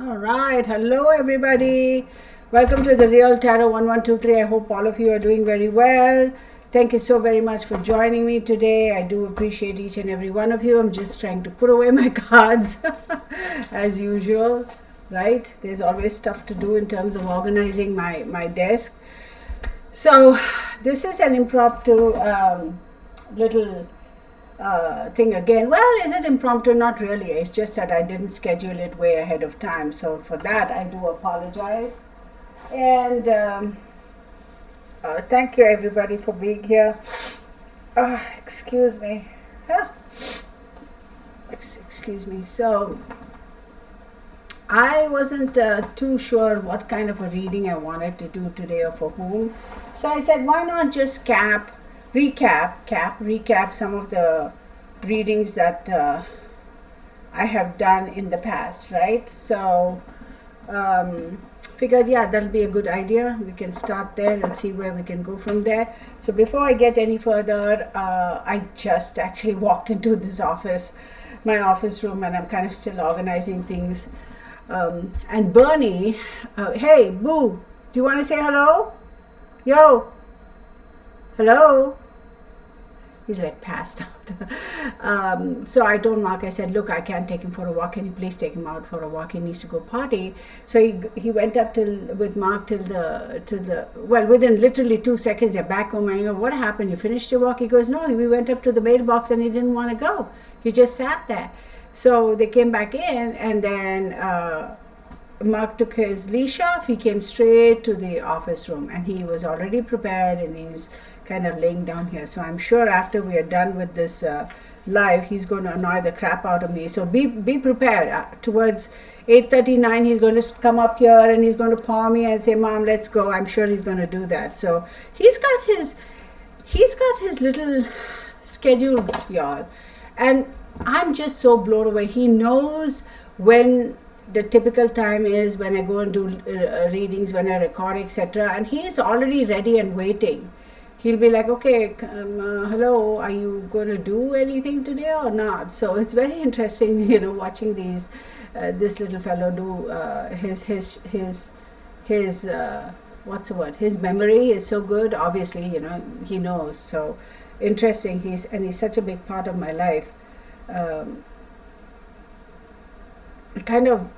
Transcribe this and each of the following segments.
All right. Hello, everybody. Welcome to the Real Tarot 1123. I hope all of you are doing very well. Thank you so very much for joining me today. I do appreciate each and every one of you. I'm just trying to put away my cards as usual, right? There's always stuff to do in terms of organizing my desk. So, this is an impromptu little thing again. Well, is it impromptu? Not really. It's just that I didn't schedule it way ahead of time. So for that, I do apologize. And thank you everybody for being here. Excuse me. Huh? Excuse me. So I wasn't too sure what kind of a reading I wanted to do today or for whom. So I said, why not just recap some of the readings that I have done in the past, right? So figured, yeah, that'll be a good idea. We can start there and see where we can go from there. So before I get any further, I just actually walked into this office, my office room, and I'm kind of still organizing things. And Bernie, hey, Boo, do you want to say hello? Yo, hello? He's like passed out. So I told Mark, I said, look, I can't take him for a walk. Can you please take him out for a walk? He needs to go potty. So he went up with Mark well, within literally 2 seconds, they're back home. And I go, what happened? You finished your walk? He goes, no, we went up to the mailbox and he didn't want to go. He just sat there. So they came back in, and then Mark took his leash off. He came straight to the office room, and he was already prepared, and he's kind of laying down here. So I'm sure after we are done with this live, he's going to annoy the crap out of me. So be prepared. Towards 8:39, he's going to come up here and he's going to paw me and say, "Mom, let's go." I'm sure he's going to do that. So he's got his little schedule, y'all, and I'm just so blown away. He knows when the typical time is, when I go and do readings, when I record, etc. And he is already ready and waiting. He'll be like, okay, hello, are you going to do anything today or not? So it's very interesting, watching this little fellow do his what's the word? His memory is so good. Obviously, he knows. So interesting. He's such a big part of my life. It kind of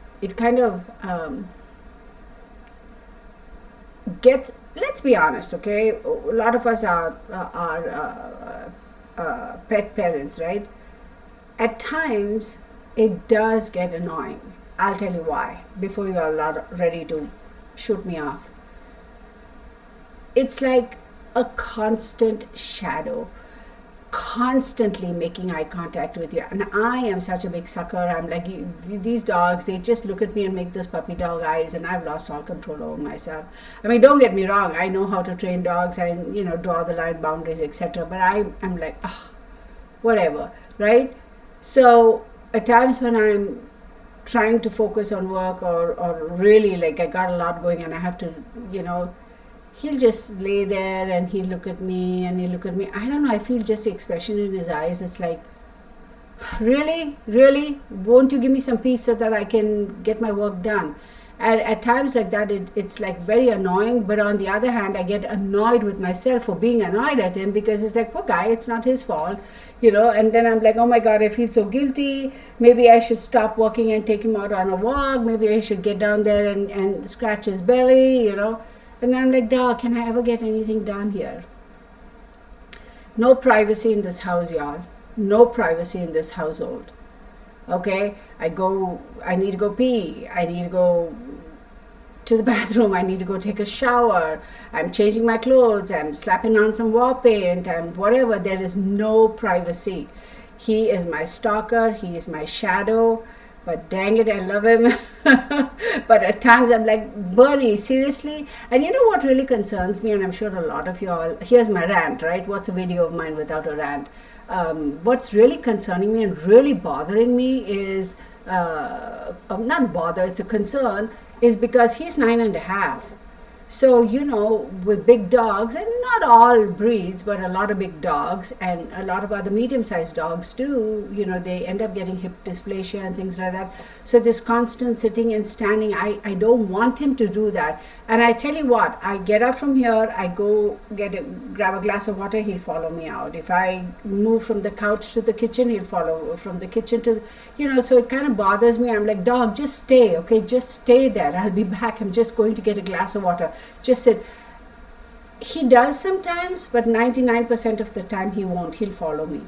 gets, let's be honest, okay, a lot of us are pet parents, right? At times it does get annoying. I'll tell you why before you are ready to shoot me off. It's like a constant shadow, constantly making eye contact with you. And I am such a big sucker. I'm like, these dogs, they just look at me and make those puppy dog eyes, and I've lost all control over myself. I mean, don't get me wrong, I know how to train dogs and draw the line, boundaries, etc. But I'm like, whatever, right? So at times when I'm trying to focus on work, or really like I got a lot going and I have to, he'll just lay there and he'll look at me and he'll look at me. I don't know, I feel just the expression in his eyes. It's like, really? Won't you give me some peace so that I can get my work done? And at times like that, it's like very annoying. But on the other hand, I get annoyed with myself for being annoyed at him, because it's like, poor guy, it's not his fault, and then I'm like, oh my God, I feel so guilty. Maybe I should stop working and take him out on a walk. Maybe I should get down there and scratch his belly, And I'm like, dog, can I ever get anything done here? No privacy in this house, y'all. No privacy in this household. Okay? I need to go pee. I need to go to the bathroom. I need to go take a shower. I'm changing my clothes. I'm slapping on some wall paint and whatever. There is no privacy. He is my stalker. He is my shadow. But dang it, I love him. But at times I'm like, Bernie, seriously? And you know what really concerns me, and I'm sure a lot of y'all, here's my rant, right? What's a video of mine without a rant? What's really concerning me and really bothering me is, not bother, it's a concern, is because he's 9.5. So, with big dogs, and not all breeds, but a lot of big dogs and a lot of other medium-sized dogs do, they end up getting hip dysplasia and things like that. So this constant sitting and standing, I don't want him to do that. And I tell you what, I get up from here, I go grab a glass of water, he'll follow me out. If I move from the couch to the kitchen, he'll follow from the kitchen to, so it kind of bothers me. I'm like, dog, just stay, okay? Just stay there. I'll be back. I'm just going to get a glass of water. Just sit. He does sometimes, but 99% of the time he won't. He'll follow me.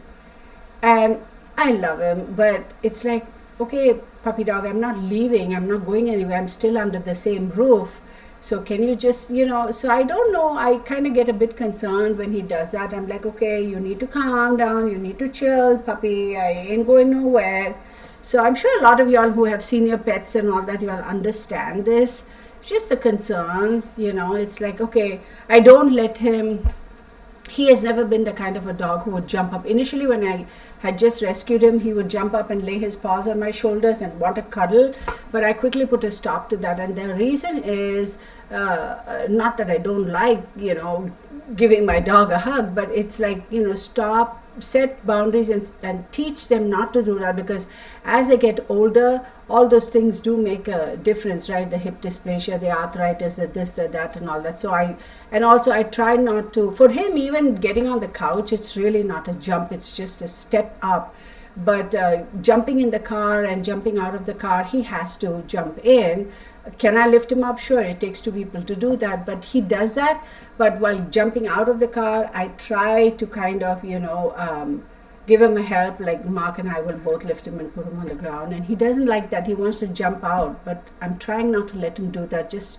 And I love him, but it's like, okay, puppy dog, I'm not leaving. I'm not going anywhere. I'm still under the same roof. So can you just, so I don't know. I kind of get a bit concerned when he does that. I'm like, okay, you need to calm down. You need to chill, puppy. I ain't going nowhere. So I'm sure a lot of y'all who have senior pets and all that, y'all understand this. It's just a concern, it's like, okay, I don't let him. He has never been the kind of a dog who would jump up. Initially, when I had just rescued him, he would jump up and lay his paws on my shoulders and want to cuddle. But I quickly put a stop to that. And the reason is not that I don't like, giving my dog a hug, but it's like, stop, set boundaries and teach them not to do that, because as they get older, all those things do make a difference, right? The hip dysplasia, the arthritis, the this, the that, and all that. So I try not to, for him, even getting on the couch, it's really not a jump, it's just a step up. But jumping in the car and jumping out of the car, he has to jump in. Can I lift him up? Sure, it takes two people to do that, but he does that. But while jumping out of the car, I try to kind of, give him a help, like Mark and I will both lift him and put him on the ground. And he doesn't like that. He wants to jump out, but I'm trying not to let him do that, just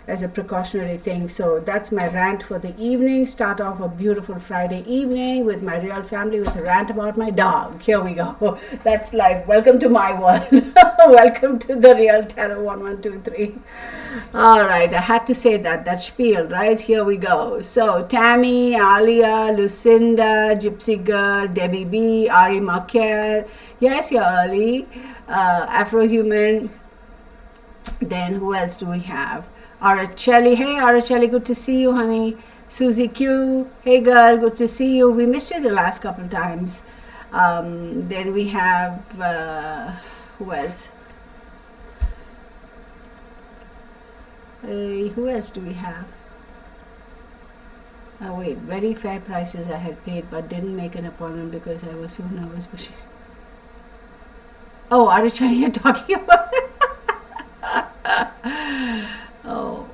as a precautionary thing. So that's my rant for the evening. Start off a beautiful Friday evening with my real family with a rant about my dog. Here we go. That's life. Welcome to my world. Welcome to the Real Tarot 1123. All right, I had to say that spiel, right? Here we go. So Tammy, Alia, Lucinda, Gypsy Girl, Debbie B, Ari Markel. Yes, you're early. Afro-Human. Then who else do we have? Araceli, hey Araceli, good to see you, honey. Susie Q, hey girl, good to see you. We missed you the last couple of times. Then we have, who else? Who else do we have? Oh wait, very fair prices I had paid, but didn't make an appointment because I was so nervous. Oh, Araceli, you're talking about Oh,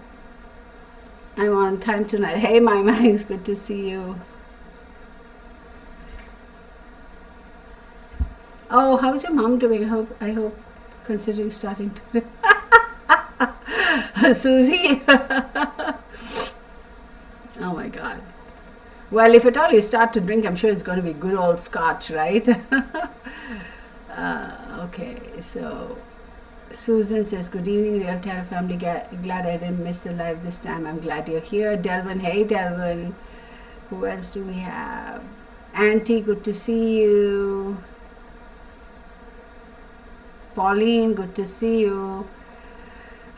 I'm on time tonight. Hey, my it's good to see you. Oh, how's your mom doing? I hope, considering starting to. Susie. Oh my God. Well, if at all you start to drink, I'm sure it's going to be good old scotch, right? Okay, so. Susan says, good evening, Real Tarot family. Glad I didn't miss the live this time. I'm glad you're here. Delvin, hey Delvin. Who else do we have? Auntie, good to see you. Pauline, good to see you.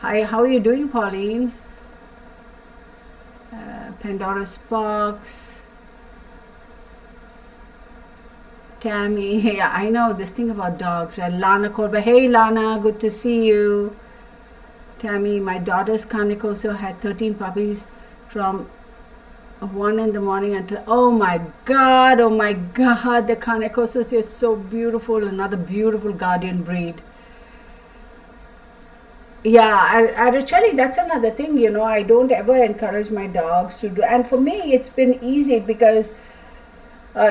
Hi, how are you doing, Pauline? Pandora's Box. Tammy, hey, I know this thing about dogs, right? Lana Kolba, hey Lana, good to see you. Tammy, my daughter's Kanekoso had 13 puppies from 1 in the morning until, oh my God, the Kanekosos are so beautiful, another beautiful guardian breed. Yeah, actually, that's another thing, I don't ever encourage my dogs to do, and for me, it's been easy because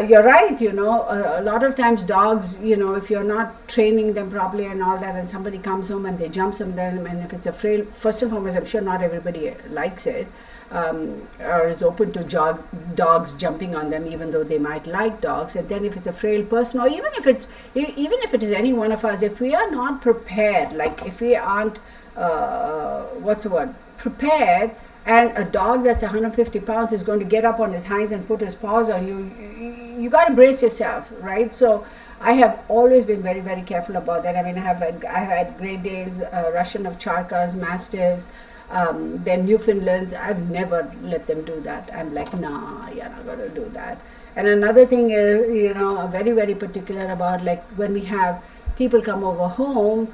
you're right, a lot of times dogs, if you're not training them properly and all that, and somebody comes home and they jump on them, and if it's a frail, first and foremost, I'm sure not everybody likes it, or is open to dogs jumping on them, even though they might like dogs. And then if it's a frail person, or even if it is any one of us, if we are not prepared, like if we aren't, prepared, and a dog that's 150 pounds is going to get up on his hinds and put his paws on you, you got to brace yourself, right? So I have always been very, very careful about that. I mean, I have had Great Danes, Russian Ovcharkas, Mastiffs, They're Newfoundlands. I've never let them do that. I'm like, nah, you're not going to do that. And another thing is, very, very particular about, like, when we have people come over home,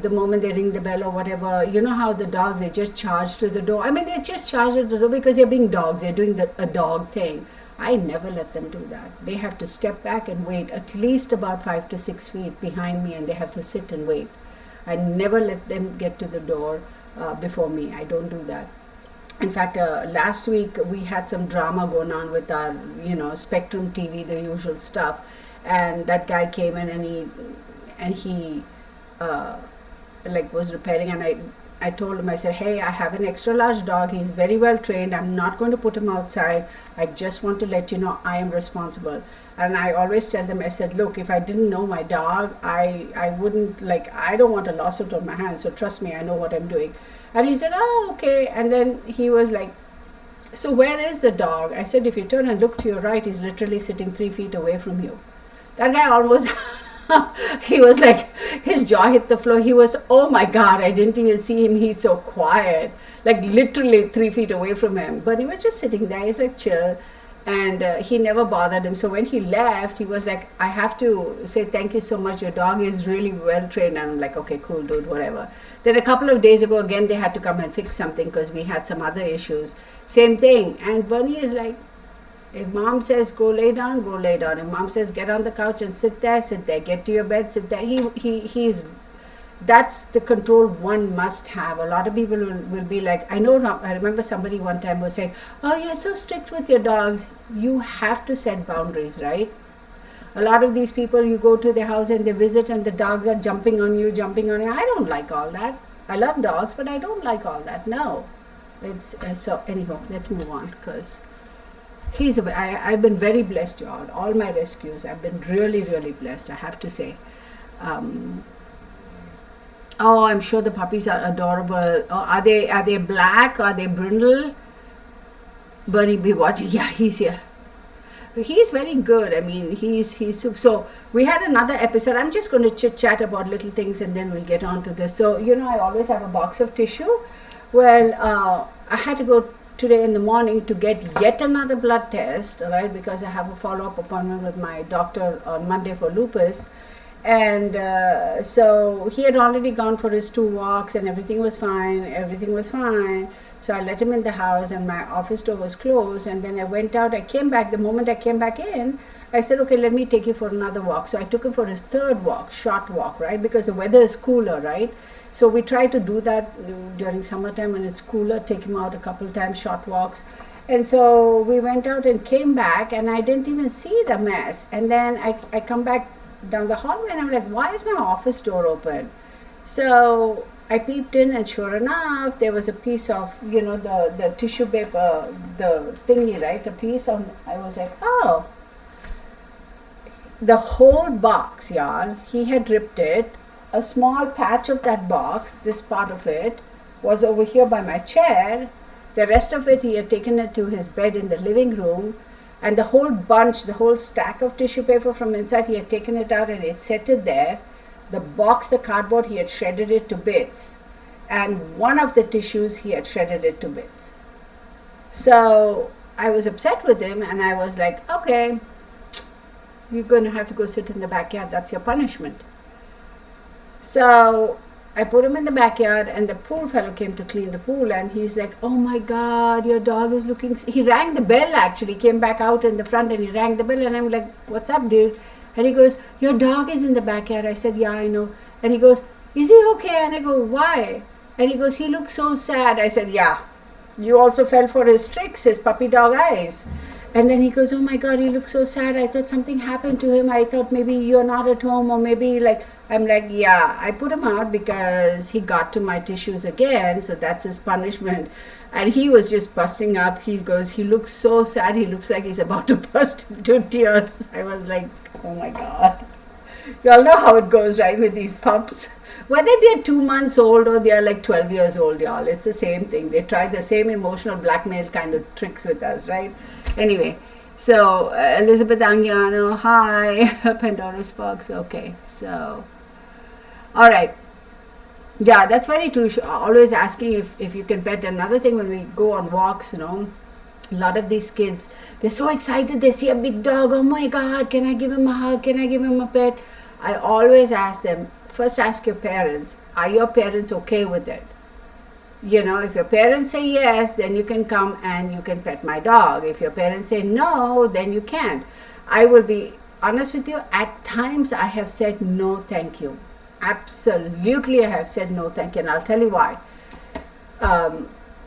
the moment they ring the bell or whatever, you know how the dogs, they just charge to the door. I mean, they just charge to the door because they're being dogs. They're doing a dog thing. I never let them do that. They have to step back and wait at least about 5 to 6 feet behind me, and they have to sit and wait. I never let them get to the door before me. I don't do that. In fact, last week we had some drama going on with our, Spectrum TV, the usual stuff, and that guy came in and he like was repairing, and I told him, I said, hey, I have an extra large dog. He's very well trained. I'm not going to put him outside. I just want to let you know I am responsible. And I always tell them, I said, look, if I didn't know my dog, I wouldn't, like, I don't want a lawsuit on my hands. So trust me, I know what I'm doing. And he said, oh, okay. And then he was like, so where is the dog? I said, if you turn and look to your right, he's literally sitting 3 feet away from you. That guy almost... he was like, his jaw hit the floor. He was, oh my God, I didn't even see him. He's so quiet, like literally 3 feet away from him. But he was just sitting there. He's like chill. And he never bothered him. So when he left, he was like, I have to say thank you so much. Your dog is really well trained. And I'm like, okay, cool, dude, whatever. Then a couple of days ago, again, they had to come and fix something because we had some other issues. Same thing. And Bernie is like, if mom says go lay down, go lay down. If mom says get on the couch and sit there, sit there. Get to your bed, sit there. He's that's the control one must have. A lot of people will be like, I remember somebody one time was saying, oh, you're so strict with your dogs. You have to set boundaries, right? A lot of these people, you go to their house and they visit and the dogs are jumping on you. I don't like all that. I love dogs, but I don't like all that. No. It's so anyhow, let's move on because I've been very blessed, y'all. All my rescues, I've been really, really blessed, I have to say. Oh, I'm sure the puppies are adorable. Oh, are they black? Are they brindle? Bernie be watching. Yeah, he's here. He's very good. I mean, he's so we had another episode. I'm just going to chit chat about little things and then we'll get on to this. So, I always have a box of tissue. Well, I had to go today in the morning to get yet another blood test, right? Because I have a follow-up appointment with my doctor on Monday for lupus. And so he had already gone for his 2 walks and everything was fine. So I let him in the house and my office door was closed. And then I went out, I came back. The moment I came back in, I said, okay, let me take you for another walk. So I took him for his 3rd walk, short walk, right? Because the weather is cooler, right? So we try to do that during summertime when it's cooler, take him out a couple of times, short walks. And so we went out and came back and I didn't even see the mess. And then I come back down the hallway and I'm like, why is my office door open? So I peeped in and sure enough, there was a piece of, the tissue paper, the thingy, right? A piece of, I was like, oh. The whole box, y'all, he had ripped it. A small patch of that box, this part of it, was over here by my chair. The rest of it, he had taken it to his bed in the living room. And the whole bunch, the whole stack of tissue paper from inside, he had taken it out and he had set it there. The box, the cardboard, he had shredded it to bits. And one of the tissues, he had shredded it to bits. So I was upset with him and I was like, okay, you're going to have to go sit in the backyard. That's your punishment. So I put him in the backyard and the pool fellow came to clean the pool and he's like, oh my God, your dog is looking... He rang the bell actually, came back out in the front and he rang the bell and I'm like, what's up, dude? And he goes, your dog is in the backyard. I said, yeah, I know. And he goes, is he okay? And I go, why? And he goes, he looks so sad. I said, yeah, you also fell for his tricks, his puppy dog eyes. And then he goes, oh my God, he looks so sad. I thought something happened to him. I thought maybe you're not at home or maybe like, I'm like, yeah, I put him out because he got to my tissues again. So that's his punishment. And he was just busting up. He goes, he looks so sad. He looks like he's about to burst into tears. I was like, oh my God. You all know how it goes, right, with these pups. Whether they're 2 months old or they're like 12 years old, y'all, it's the same thing. They try the same emotional blackmail kind of tricks with us, right? Anyway, so Elizabeth Angiano, hi. Pandora Sparks, okay. So, all right. Yeah, that's very true. Always asking if you can pet. Another thing, when we go on walks, a lot of these kids, they're so excited. They see a big dog. Oh my God, can I give him a hug? Can I give him a pet? I always ask them, first ask your parents, are your parents okay with it? If your parents say yes, then you can come and you can pet my dog. If your parents say no, then you can't. I will be honest with you, at times I have said no, thank you. Absolutely, I have said no, thank you, and I'll tell you why.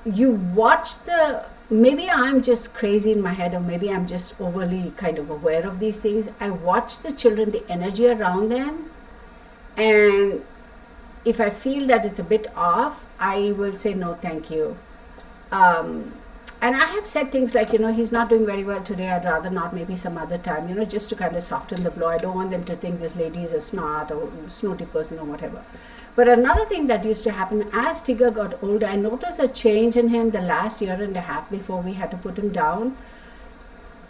You watch maybe I'm just crazy in my head, or maybe I'm just overly kind of aware of these things. I watch the children, the energy around them, and if I feel that it's a bit off, I will say no, thank you. And I have said things like, he's not doing very well today, I'd rather not, maybe some other time, just to kind of soften the blow. I don't want them to think this lady is a snooty person or whatever. But another thing that used to happen, as Tigger got older, I noticed a change in him the last year and a half before we had to put him down.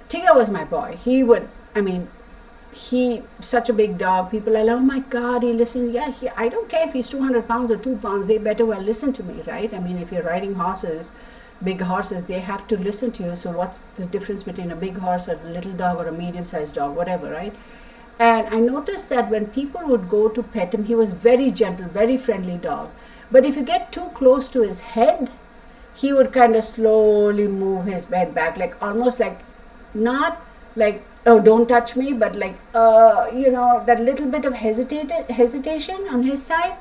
Tigger was my boy. He such a big dog. People are like, oh my God, he listens. Yeah, I don't care if he's 200 pounds or 2 pounds. They better well listen to me, right? If you're riding horses, big horses, they have to listen to you. So what's the difference between a big horse or a little dog or a medium-sized dog, whatever, right? And I noticed that when people would go to pet him, he was very gentle, very friendly dog. But if you get too close to his head, he would kind of slowly move his head back, like almost like, not like, oh, don't touch me, but like, that little bit of hesitation on his side.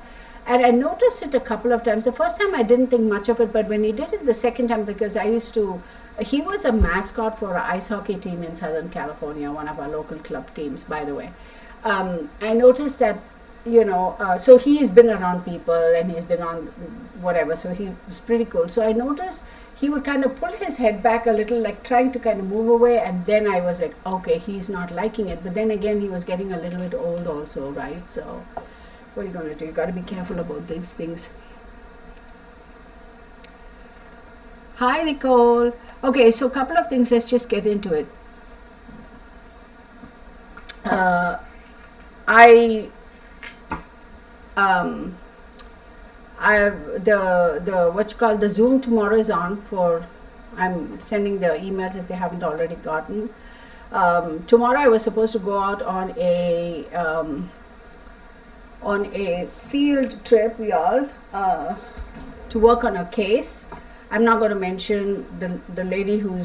And I noticed it a couple of times. The first time I didn't think much of it, but when he did it the second time, because he was a mascot for an ice hockey team in Southern California, one of our local club teams, by the way. I noticed that, so he's been around people and he's been on whatever, so he was pretty cool. So I noticed he would kind of pull his head back a little, like trying to kind of move away, and then I was like, okay, he's not liking it. But then again, he was getting a little bit old also, right? So what are you going to do? You got to be careful about these things. Hi, Nicole. Okay, so a couple of things. Let's just get into it. The Zoom tomorrow is on for. I'm sending the emails if they haven't already gotten. Tomorrow I was supposed to go out on a field trip, y'all, to work on a case. I'm not going to mention the lady who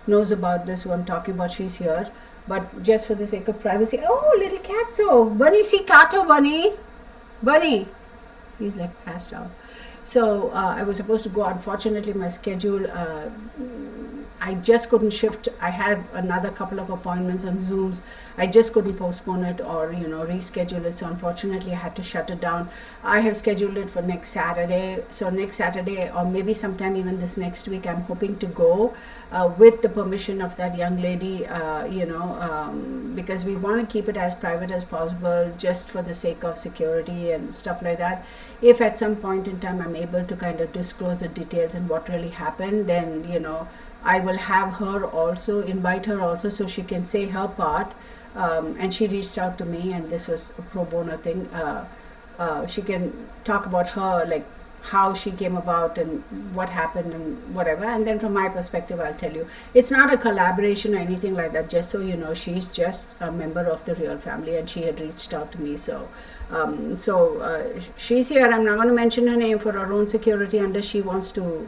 knows about this, who I'm talking about. She's here, but just for the sake of privacy. Oh, little Katso, Bunny, see Kato, Bunny. He's like passed out. So I was supposed to go. Unfortunately, my schedule, I just couldn't shift. I had another couple of appointments on Zooms. I just couldn't postpone it or reschedule it. So unfortunately, I had to shut it down. I have scheduled it for next Saturday. So next Saturday, or maybe sometime even this next week, I'm hoping to go with the permission of that young lady. Because we want to keep it as private as possible, just for the sake of security and stuff like that. If at some point in time I'm able to kind of disclose the details and what really happened, then I will have her also, invite her also, so she can say her part. And she reached out to me, and this was a pro bono thing. She can talk about her, like how she came about and what happened and whatever. And then from my perspective, I'll tell you. It's not a collaboration or anything like that, just so you know. She's just a member of the real family, and she had reached out to me. So she's here. I'm not going to mention her name for her own security unless she wants to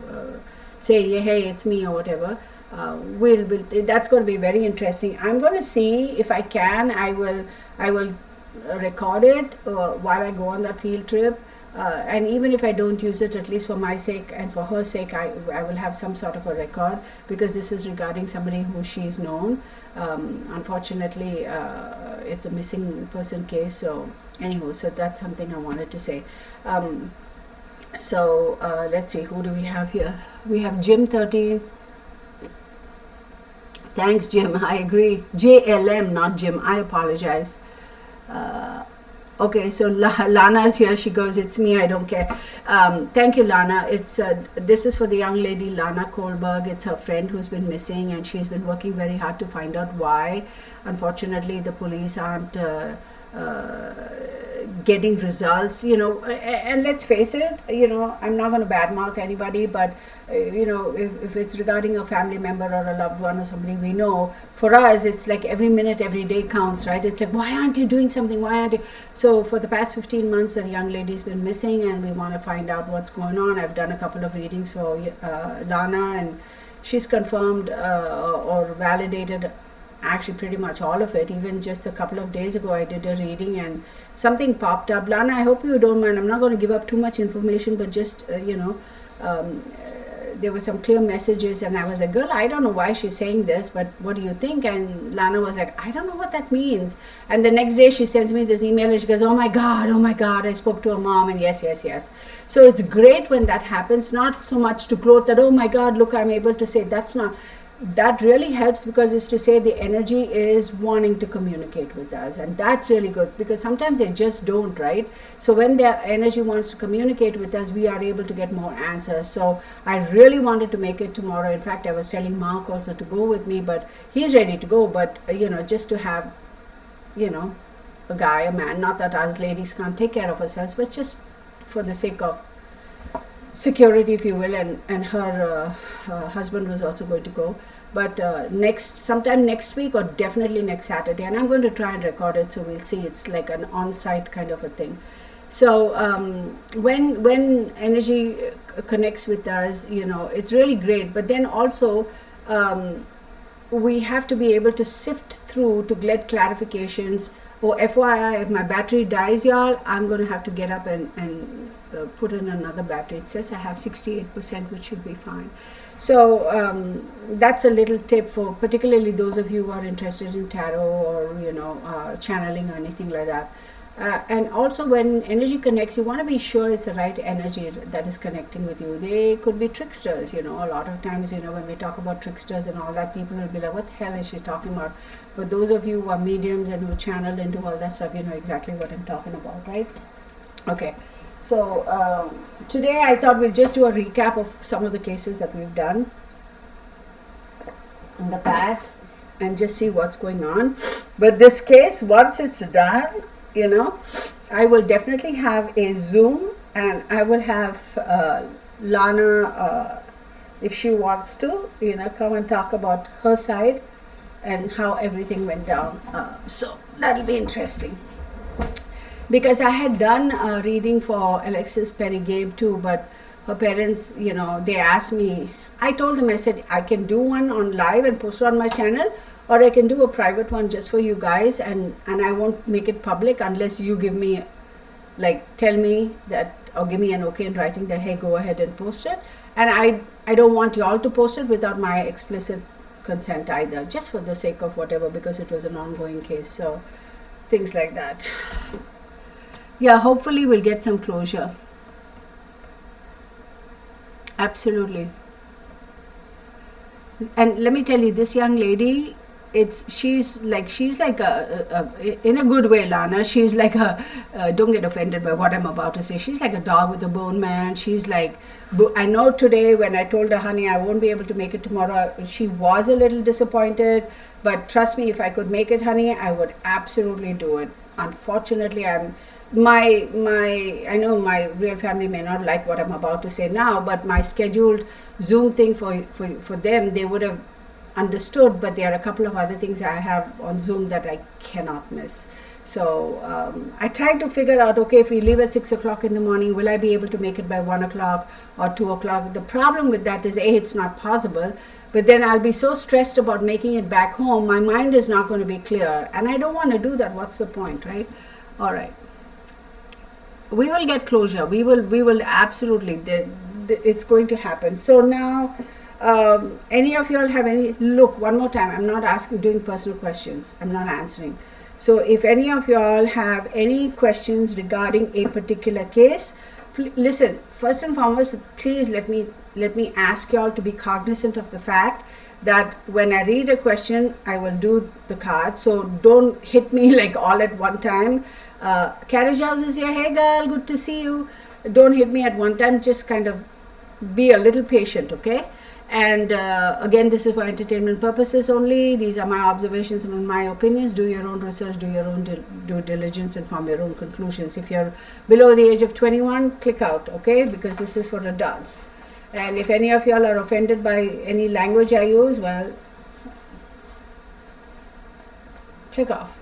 say, yeah, hey, it's me or whatever. That's going to be very interesting. I'm going to see if I can. I will record it while I go on that field trip. And even if I don't use it, at least for my sake and for her sake, I will have some sort of a record, because this is regarding somebody who she's known. Unfortunately, it's a missing person case. So anywho, so that's something I wanted to say. Let's see, who do we have here? We have Jim 13. Thanks, Jim. I agree. JLM, not Jim. I apologize. Okay, so Lana is here. She goes, it's me, I don't care. Thank you, Lana. This is for the young lady, Lana Kohlberg. It's her friend who's been missing, and she's been working very hard to find out why. Unfortunately, the police aren't getting results, and let's face it, I'm not going to badmouth anybody, but if it's regarding a family member or a loved one or somebody we know, for us it's like every minute, every day counts, right? It's like, why aren't you doing something, why aren't you? So for the past 15 months the young lady's been missing, and we want to find out what's going on. I've done a couple of readings for Lana, and she's confirmed or validated actually pretty much all of it. Even just a couple of days ago I did a reading and something popped up. Lana, I hope you don't mind, I'm not going to give up too much information, but just there were some clear messages, and I was like, girl, I don't know why she's saying this, but what do you think? And Lana was like, I don't know what that means. And the next day she sends me this email and she goes, oh my god, I spoke to her mom, and yes. So it's great when that happens, not so much to gloat that, oh my god, look, I'm able to say. That really helps, because it's to say the energy is wanting to communicate with us, and that's really good, because sometimes they just don't, right? So when their energy wants to communicate with us, we are able to get more answers. So I really wanted to make it tomorrow. In fact, I was telling Mark also to go with me, but he's ready to go. But just to have a guy, a man, not that us ladies can't take care of ourselves, but just for the sake of security, if you will, and her husband was also going to go. But sometime next week, or definitely next Saturday, and I'm going to try and record it, so we'll see. It's like an on-site kind of a thing. So when energy connects with us, it's really great. But then also we have to be able to sift through to get clarifications. Or FYI, if my battery dies, y'all, I'm going to have to get up and put in another battery. It says I have 68%, which should be fine. So that's a little tip for particularly those of you who are interested in tarot or channeling or anything like that. And also, when energy connects, you want to be sure it's the right energy that is connecting with you. They could be tricksters, a lot of times, when we talk about tricksters and all that, people will be like, what the hell is she talking about? But those of you who are mediums and who channel into all that stuff, you know exactly what I'm talking about, right? Okay. So today I thought we'll just do a recap of some of the cases that we've done in the past and just see what's going on. But this case, once it's done, I will definitely have a Zoom, and I will have Lana, if she wants to, come and talk about her side and how everything went down. So that'll be interesting. Because I had done a reading for Alexis Gabe too, but her parents, they asked me, I told them, I said, I can do one on live and post it on my channel, or I can do a private one just for you guys, and I won't make it public unless you give me, tell me that, or give me an okay in writing that, hey, go ahead and post it. And I don't want you all to post it without my explicit consent either, just for the sake of whatever, because it was an ongoing case. So things like that. Yeah, hopefully we'll get some closure. Absolutely. And let me tell you, this young lady, she's like a in a good way, Lana, she's like don't get offended by what I'm about to say, she's like a dog with a bone, man. She's like, I know today when I told her, honey, I won't be able to make it tomorrow, she was a little disappointed, but trust me, if I could make it, honey, I would absolutely do it. Unfortunately, I know my real family may not like what I'm about to say now, but my scheduled Zoom thing for them, they would have understood, but there are a couple of other things I have on Zoom that I cannot miss. So I tried to figure out, okay, if we leave at 6 o'clock in the morning, will I be able to make it by 1 o'clock or 2 o'clock? The problem with that is, it's not possible, but then I'll be so stressed about making it back home, my mind is not going to be clear, and I don't want to do that. What's the point, right? All right. We will get closure. We will absolutely. It's going to happen. So now, any of you all have any? Look, one more time. I'm not doing personal questions. I'm not answering. So if any of you all have any questions regarding a particular case, listen. First and foremost, please let me ask you all to be cognizant of the fact that when I read a question, I will do the cards. So don't hit me like all at one time. Carriage House is here. Hey girl, good to see you. Don't hit me at one time. Just kind of be a little patient, okay? And again, this is for entertainment purposes only. These are my observations and my opinions. Do your own research, do your own due diligence, and form your own conclusions. If you're below the age of 21, click out, okay? Because this is for adults. And if any of y'all are offended by any language I use, well, click off.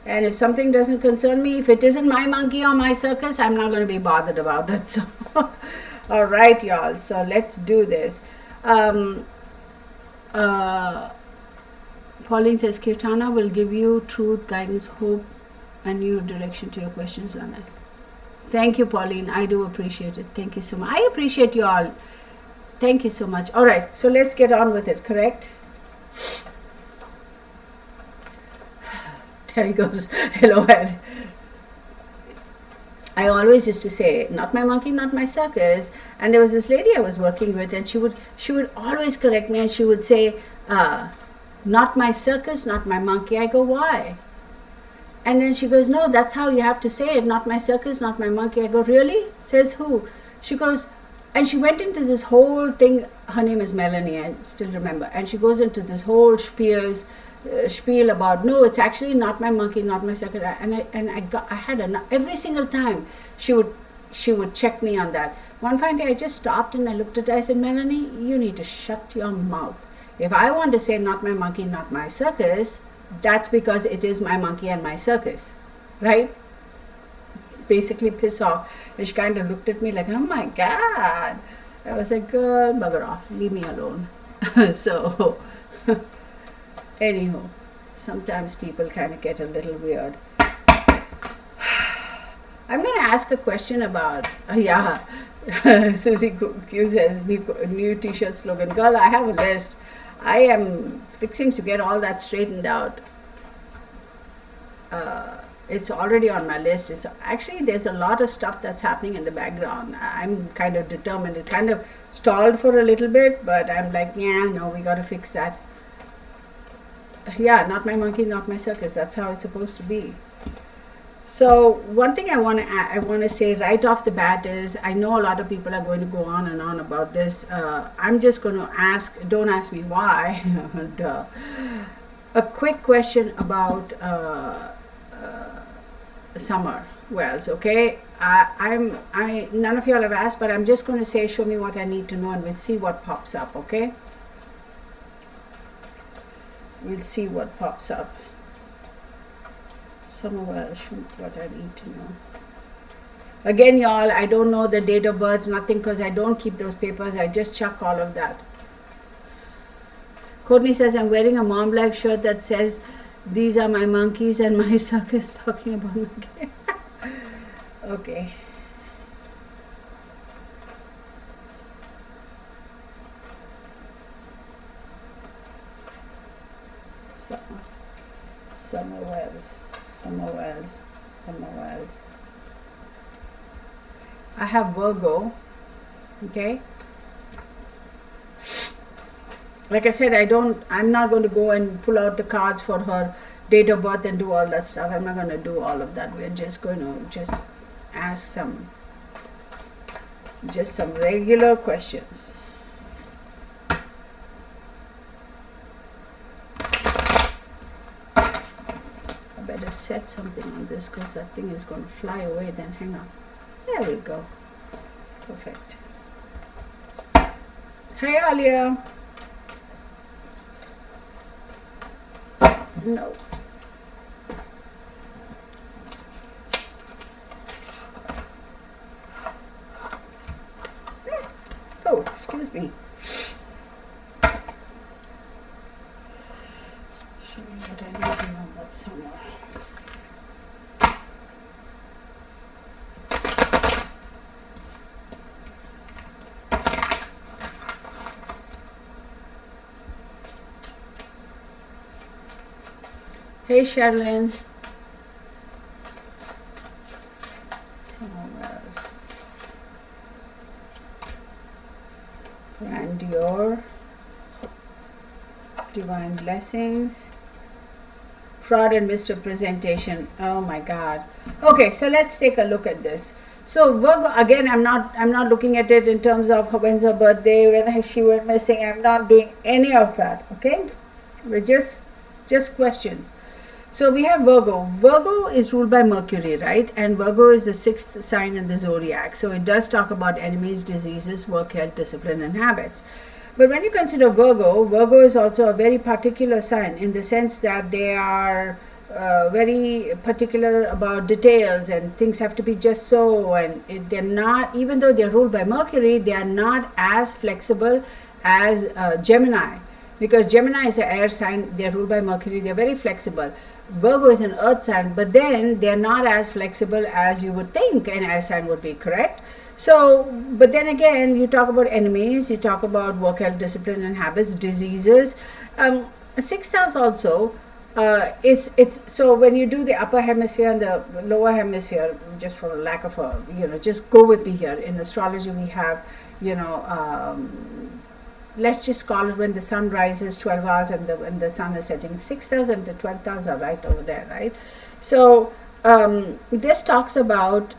And if something doesn't concern me, if it isn't my monkey or my circus, I'm not going to be bothered about it. So, all right, y'all. So let's do this. Pauline says, Kirtana will give you truth, guidance, hope, and new direction to your questions, Lana. Thank you, Pauline. I do appreciate it. Thank you so much. I appreciate you all. Thank you so much. All right. So let's get on with it, correct? Terry goes, hello. I always used to say, not my monkey, not my circus. And there was this lady I was working with, and she would always correct me, and she would say, not my circus, not my monkey. I go, why? And then she goes, no, that's how you have to say it. Not my circus, not my monkey. I go, really? Says who? She goes, and she went into this whole thing. Her name is Melanie, I still remember. And she goes into this whole spiel about, no, it's actually not my monkey, not my circus. I had every single time she would check me on that. One fine day I just stopped and I looked at her. I said, Melanie, you need to shut your mouth. If I want to say not my monkey, not my circus, that's because it is my monkey and my circus, right? Basically piss off. And she kind of looked at me like, oh my God. I was like, girl, bugger off, leave me alone. So anywho, sometimes people kind of get a little weird. I'm going to ask a question about, Susie Q says, new t-shirt slogan. Girl, I have a list. I am fixing to get all that straightened out. It's already on my list. It's actually, there's a lot of stuff that's happening in the background. I'm kind of determined. It kind of stalled for a little bit, but I'm like, yeah, no, we got to fix that. Yeah, not my monkey, not my circus. That's how it's supposed to be. So one thing I want to say right off the bat is, I know a lot of people are going to go on and on about this. I'm just going to ask, don't ask me why, a quick question about Summer Wells, okay? None of y'all have asked, but I'm just going to say, show me what I need to know, and we'll see what pops up, okay? We'll see what pops up. Summer Wells, show me what I need to know. Again, y'all, I don't know the date of birth, nothing, because I don't keep those papers. I just chuck all of that. Courtney says, I'm wearing a Mom Life shirt that says, these are my monkeys and my circus, talking about monkey. Okay. Summer Wells. I have Virgo, okay? Like I said, I'm not going to go and pull out the cards for her date of birth and do all that stuff. I'm not going to do all of that. We're just going to ask some regular questions. Better set something on this, because that thing is going to fly away. Then hang on. There we go. Perfect. Hey, Alia. No. Oh, excuse me. Show me what I need to know about Summer. Hey, Charlene. Summer Wells. Grandeur. Divine blessings. Fraud and misrepresentation. Oh my God. Okay, so let's take a look at this. So Virgo, again, I'm not looking at it in terms of when's her birthday, when she went missing. I'm not doing any of that. Okay, we're just questions. So we have Virgo. Virgo is ruled by Mercury, right? And Virgo is the sixth sign in the zodiac. So it does talk about enemies, diseases, work, health, discipline, and habits. But when you consider Virgo, Virgo is also a very particular sign in the sense that they are very particular about details, and things have to be just so. And they're not, even though they're ruled by Mercury, they are not as flexible as Gemini, because Gemini is an air sign. They're ruled by Mercury. They're very flexible. Virgo is an earth sign, but then they're not as flexible as you would think an air sign would be, correct? So, but then again, you talk about enemies, you talk about work, health, discipline, and habits, diseases. Sixth house also, it's so when you do the upper hemisphere and the lower hemisphere, just for lack of a, just go with me here. In astrology, we have, let's just call it when the sun rises 12 hours and when the sun is setting. 6th house and the 12th house are right over there, right? So this talks about,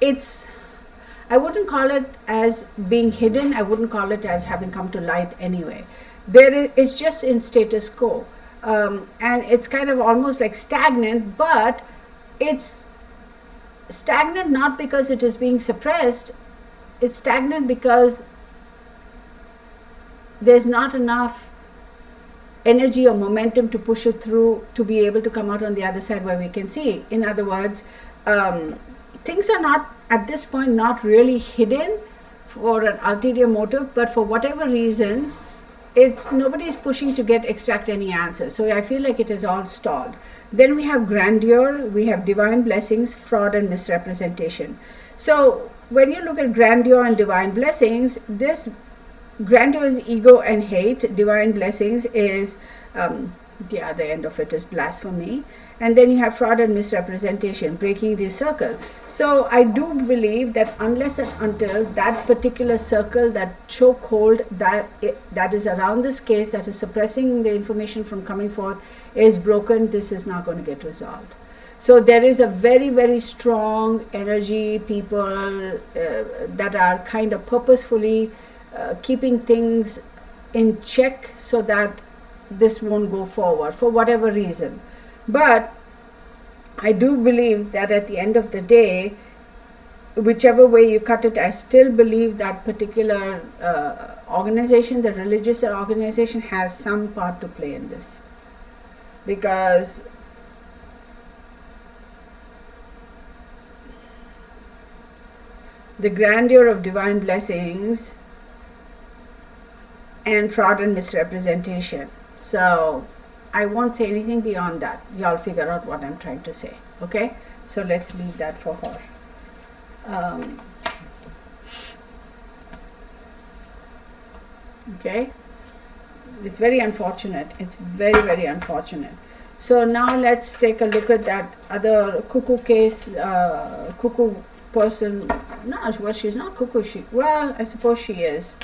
I wouldn't call it as being hidden. I wouldn't call it as having come to light anyway. It's just in status quo. And it's kind of almost like stagnant, but it's stagnant not because it is being suppressed. It's stagnant because there's not enough energy or momentum to push it through to be able to come out on the other side where we can see. In other words, things are not, at this point, not really hidden for an ulterior motive, but for whatever reason, nobody is pushing to extract any answers. So I feel like it is all stalled. Then we have grandeur, we have divine blessings, fraud, and misrepresentation. So when you look at grandeur and divine blessings, this grandeur is ego and hate. Divine blessings is the other end of it is blasphemy. And then you have fraud and misrepresentation, breaking the circle. So I do believe that unless and until that particular circle, that chokehold that is around this case, that is suppressing the information from coming forth, is broken, this is not going to get resolved. So there is a very, very strong energy, people that are kind of purposefully keeping things in check so that this won't go forward for whatever reason. But I do believe that at the end of the day, whichever way you cut it, I still believe that particular organization, the religious organization, has some part to play in this. Because the grandeur of divine blessings and fraud and misrepresentation. So I won't say anything beyond that. Y'all figure out what I'm trying to say. Okay? So let's leave that for her. Okay? It's very unfortunate. It's very, very unfortunate. So now let's take a look at that other cuckoo case, cuckoo person. No, well, she's not cuckoo. Well, I suppose she is.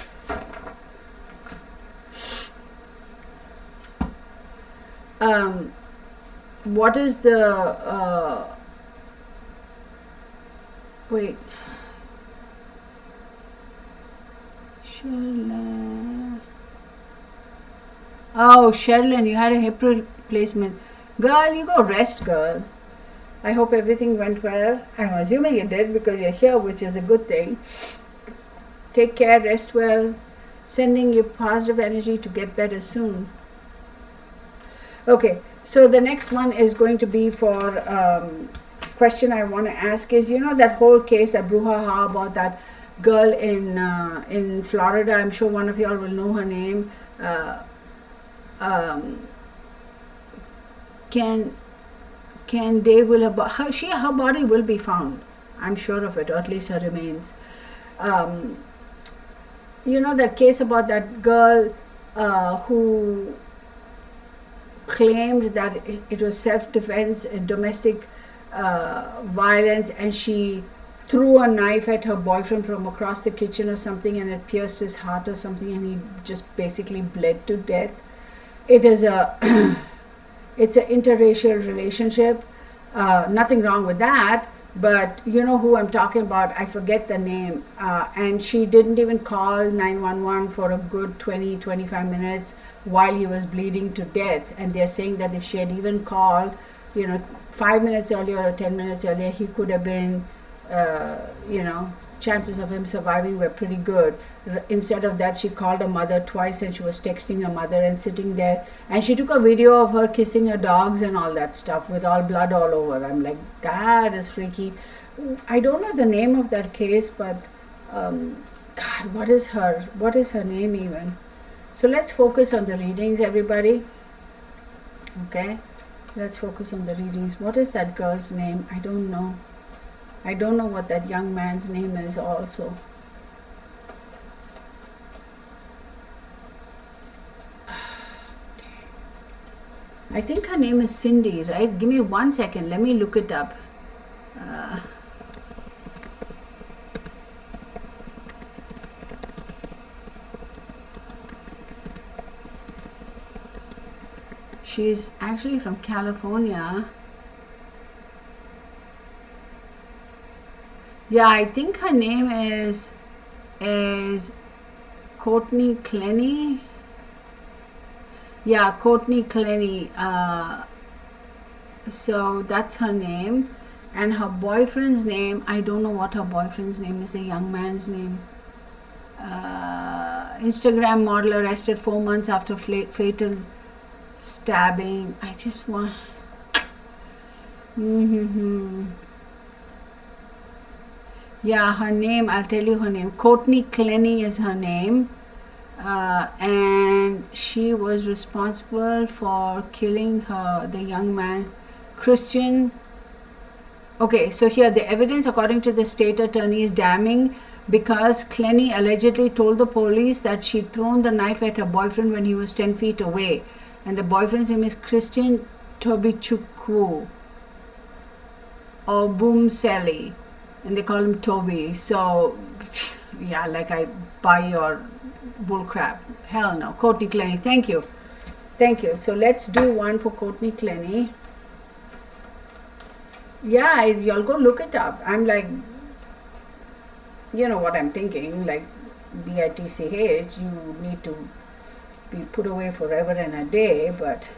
What is the wait, Sherlyn. Oh, Sherlyn, you had a hip replacement. Girl, you go rest, girl. I hope everything went well. I'm assuming it did because you're here, which is a good thing. Take care, rest well. Sending you positive energy to get better soon. Okay, so the next one is going to be for question I want to ask is, that whole case, that brouhaha about that girl in Florida. I'm sure one of y'all will know her name. Her body will be found. I'm sure of it, or at least her remains. That case about that girl who claimed that it was self-defense and domestic violence, and she threw a knife at her boyfriend from across the kitchen or something, and it pierced his heart or something, and he just basically bled to death. It is it's an interracial relationship. Nothing wrong with that, But you know who I'm talking about. I forget the name. And she didn't even call 911 for a good 20-25 minutes while he was bleeding to death. And they're saying that if she had even called, 5 minutes earlier or 10 minutes earlier, he could have been, chances of him surviving were pretty good. Instead of that, she called her mother twice, and she was texting her mother and sitting there, and she took a video of her kissing her dogs and all that stuff with all blood all over. I'm like, that is freaky. I don't know the name of that case, but God, what is her name even? So let's focus on the readings, everybody. Okay, let's focus on the readings. What is that girl's name? I don't know what that young man's name is also. I think her name is Cindy, right? Give me 1 second. Let me look it up. She's actually from California. Yeah, I think her name is Courtney Clenny. Yeah, Courtney Clenny. So that's her name. And her boyfriend's name, I don't know what her boyfriend's name is, a young man's name. Instagram model arrested 4 months after fatal stabbing. I just want... Yeah, her name, I'll tell you her name. Courtney Clenny is her name. And she was responsible for killing the young man, Christian. Okay, so here the evidence according to the state attorney is damning because Clenny allegedly told the police that she'd thrown the knife at her boyfriend when he was 10 feet away. And the boyfriend's name is Christian Tobichukwu or Boomselli, and they call him Toby. So yeah, like I buy your bullcrap. Hell no. Courtney Clenny. Thank you. So let's do one for Courtney Clenny. Yeah, y'all go look it up. I'm like, you know what I'm thinking, like BITCH, you need to be put away forever and a day, but...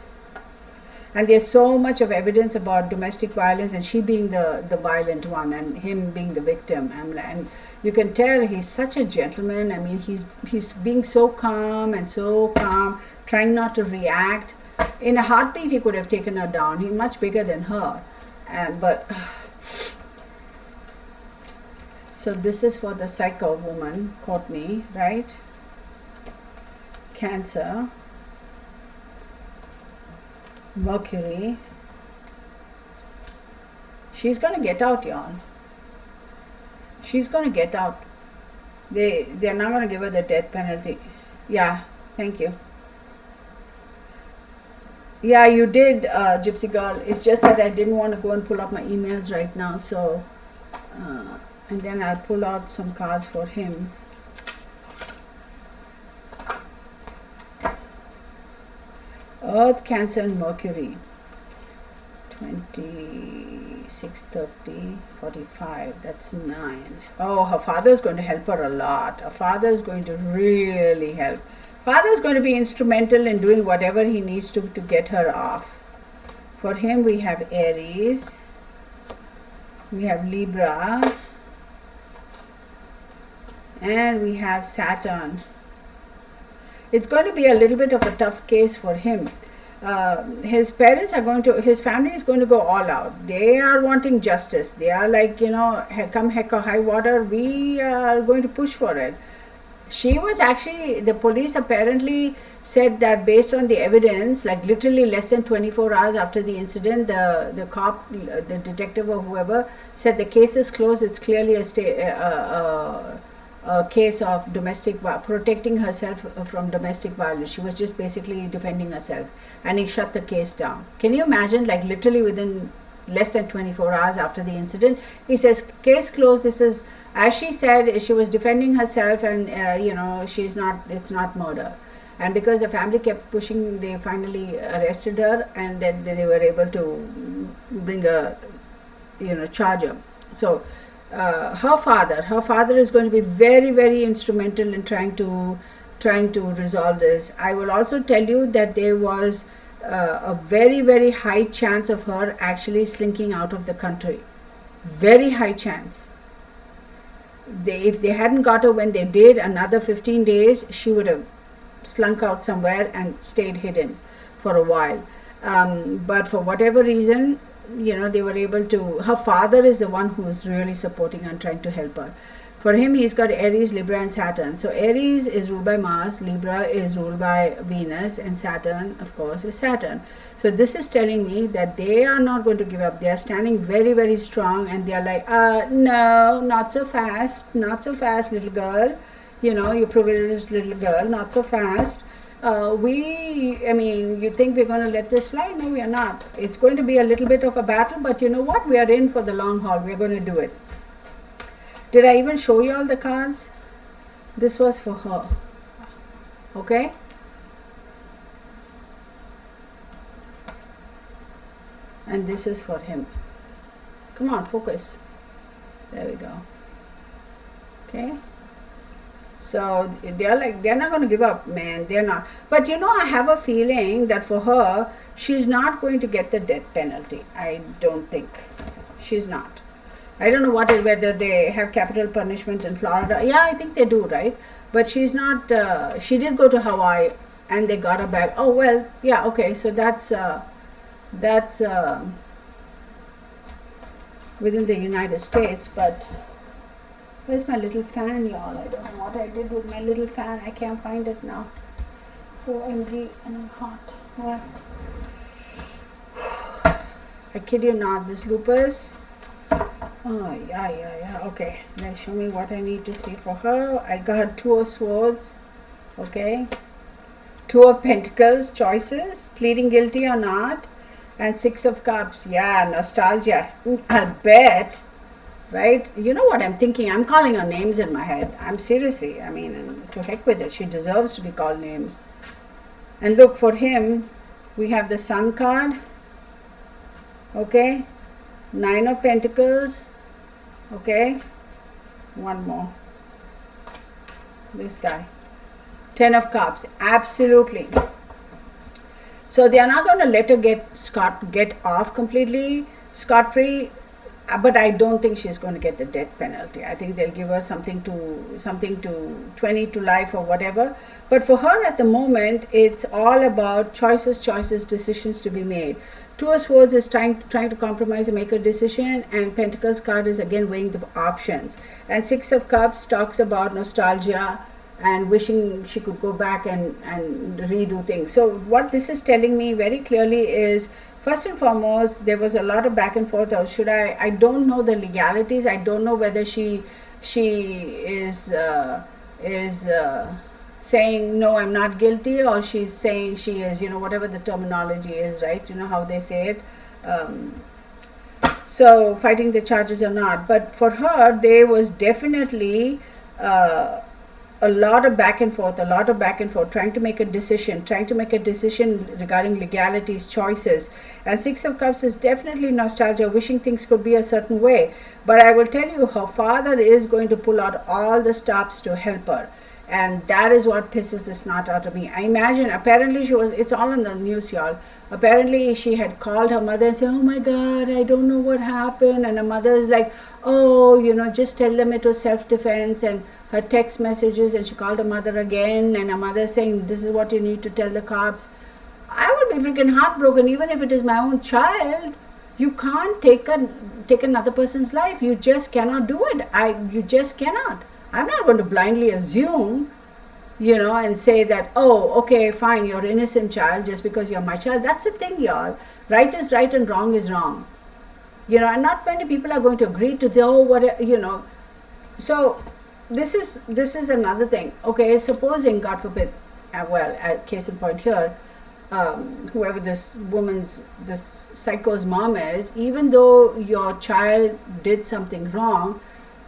And there's so much of evidence about domestic violence, and she being the violent one and him being the victim. And you can tell he's such a gentleman. I mean, he's being so calm, trying not to react. In a heartbeat, he could have taken her down. He's much bigger than her. But so this is for the psycho woman, Courtney, right? Cancer. Mercury. She's gonna get out, y'all. She's gonna get out. They're not gonna give her the death penalty. Yeah, thank you. Yeah, you did, Gypsy Girl. It's just that I didn't want to go and pull up my emails right now, so and then I'll pull out some cards for him. Earth, Cancer, and Mercury. 26, 30, 45. That's 9. Oh, her father's going to help her a lot. Her father's going to really help. Father's going to be instrumental in doing whatever he needs to get her off. For him, we have Aries. We have Libra. And we have Saturn. It's going to be a little bit of a tough case for him. His family is going to go all out. They are wanting justice. They are like, come heck or high water, we are going to push for it. The police apparently said that based on the evidence, like literally less than 24 hours after the incident, the cop, the detective or whoever said the case is closed. It's clearly a case of protecting herself from domestic violence. She was just basically defending herself, and he shut the case down. Can you imagine, like literally within less than 24 hours after the incident, he says case closed. This is, as she said, she was defending herself, and it's not murder. And because the family kept pushing, they finally arrested her, and then they were able to bring a charge her. So her father is going to be very, very instrumental in trying to resolve this. I will also tell you that there was a very, very high chance of her actually slinking out of the country. Very high chance. If they hadn't got her when they did, another 15 days, she would have slunk out somewhere and stayed hidden for a while. But for whatever reason, they were able to. Her father is the one who's really supporting her and trying to help her. For him, he's got Aries, Libra, and Saturn. So Aries is ruled by Mars, Libra is ruled by Venus, and Saturn, of course, is Saturn. So this is telling me that they are not going to give up. They are standing very, very strong, and they are like, no, not so fast, little girl. You privileged little girl, not so fast. You think we're going to let this fly? No, we are not. It's going to be a little bit of a battle, but you know what? We are in for the long haul. We're going to do it. Did I even show you all the cards? This was for her. Okay? And this is for him. Come on, focus. There we go. Okay? So they're not going to give up, man. They're not. But I have a feeling that for her, she's not going to get the death penalty. I don't think. She's not. I don't know whether they have capital punishment in Florida. Yeah, I think they do, right? But she's not. She did go to Hawaii, and they got her back. Oh well, yeah, okay. So that's within the United States. But where's my little fan, y'all? I don't know what I did with my little fan. I can't find it now. OMG, and I'm hot. Well, I kid you not. This lupus. Oh, yeah. Okay, now show me what I need to see for her. I got 2 of Swords. Okay. 2 of Pentacles, choices, pleading guilty or not. And 6 of Cups. Yeah, nostalgia. I bet. Right? You know what I'm thinking? I'm calling her names in my head. I'm seriously, to heck with it. She deserves to be called names. And look, for him, we have the Sun card. Okay. 9 of Pentacles. Okay. One more. This guy. 10 of Cups. Absolutely. So they are not going to let her get off completely scot-free. But I don't think she's going to get the death penalty. I think they'll give her something to 20 to life or whatever. But for her at the moment, it's all about choices, decisions to be made. 2 of Swords is trying to compromise and make a decision, and Pentacles card is again weighing the options. And 6 of Cups talks about nostalgia and wishing she could go back and redo things. So what this is telling me very clearly is, first and foremost, there was a lot of back and forth. Or I don't know the legalities. I don't know whether she is saying, no, I'm not guilty, or she's saying she is, whatever the terminology is, right? You know how they say it. So fighting the charges or not. But for her, there was definitely a lot of back and forth, trying to make a decision regarding legalities, choices. And 6 of Cups is definitely nostalgia, wishing things could be a certain way. But I will tell you, her father is going to pull out all the stops to help her. And that is what pisses the snot out of me. I imagine, apparently it's all in the news, y'all. Apparently she had called her mother and said, oh my God, I don't know what happened. And her mother is like, oh, just tell them it was self-defense. And her text messages, and she called her mother again, and her mother saying, this is what you need to tell the cops. I would be freaking heartbroken, even if it is my own child. You can't take another person's life. You just cannot do it. You just cannot. I'm not going to blindly assume, and say that, oh, okay, fine, you're an innocent child just because you're my child. That's the thing, y'all. Right is right and wrong is wrong. And not many people are going to agree to the, So this is another thing. Okay, supposing, God forbid, case in point here, whoever this psycho's mom is, even though your child did something wrong,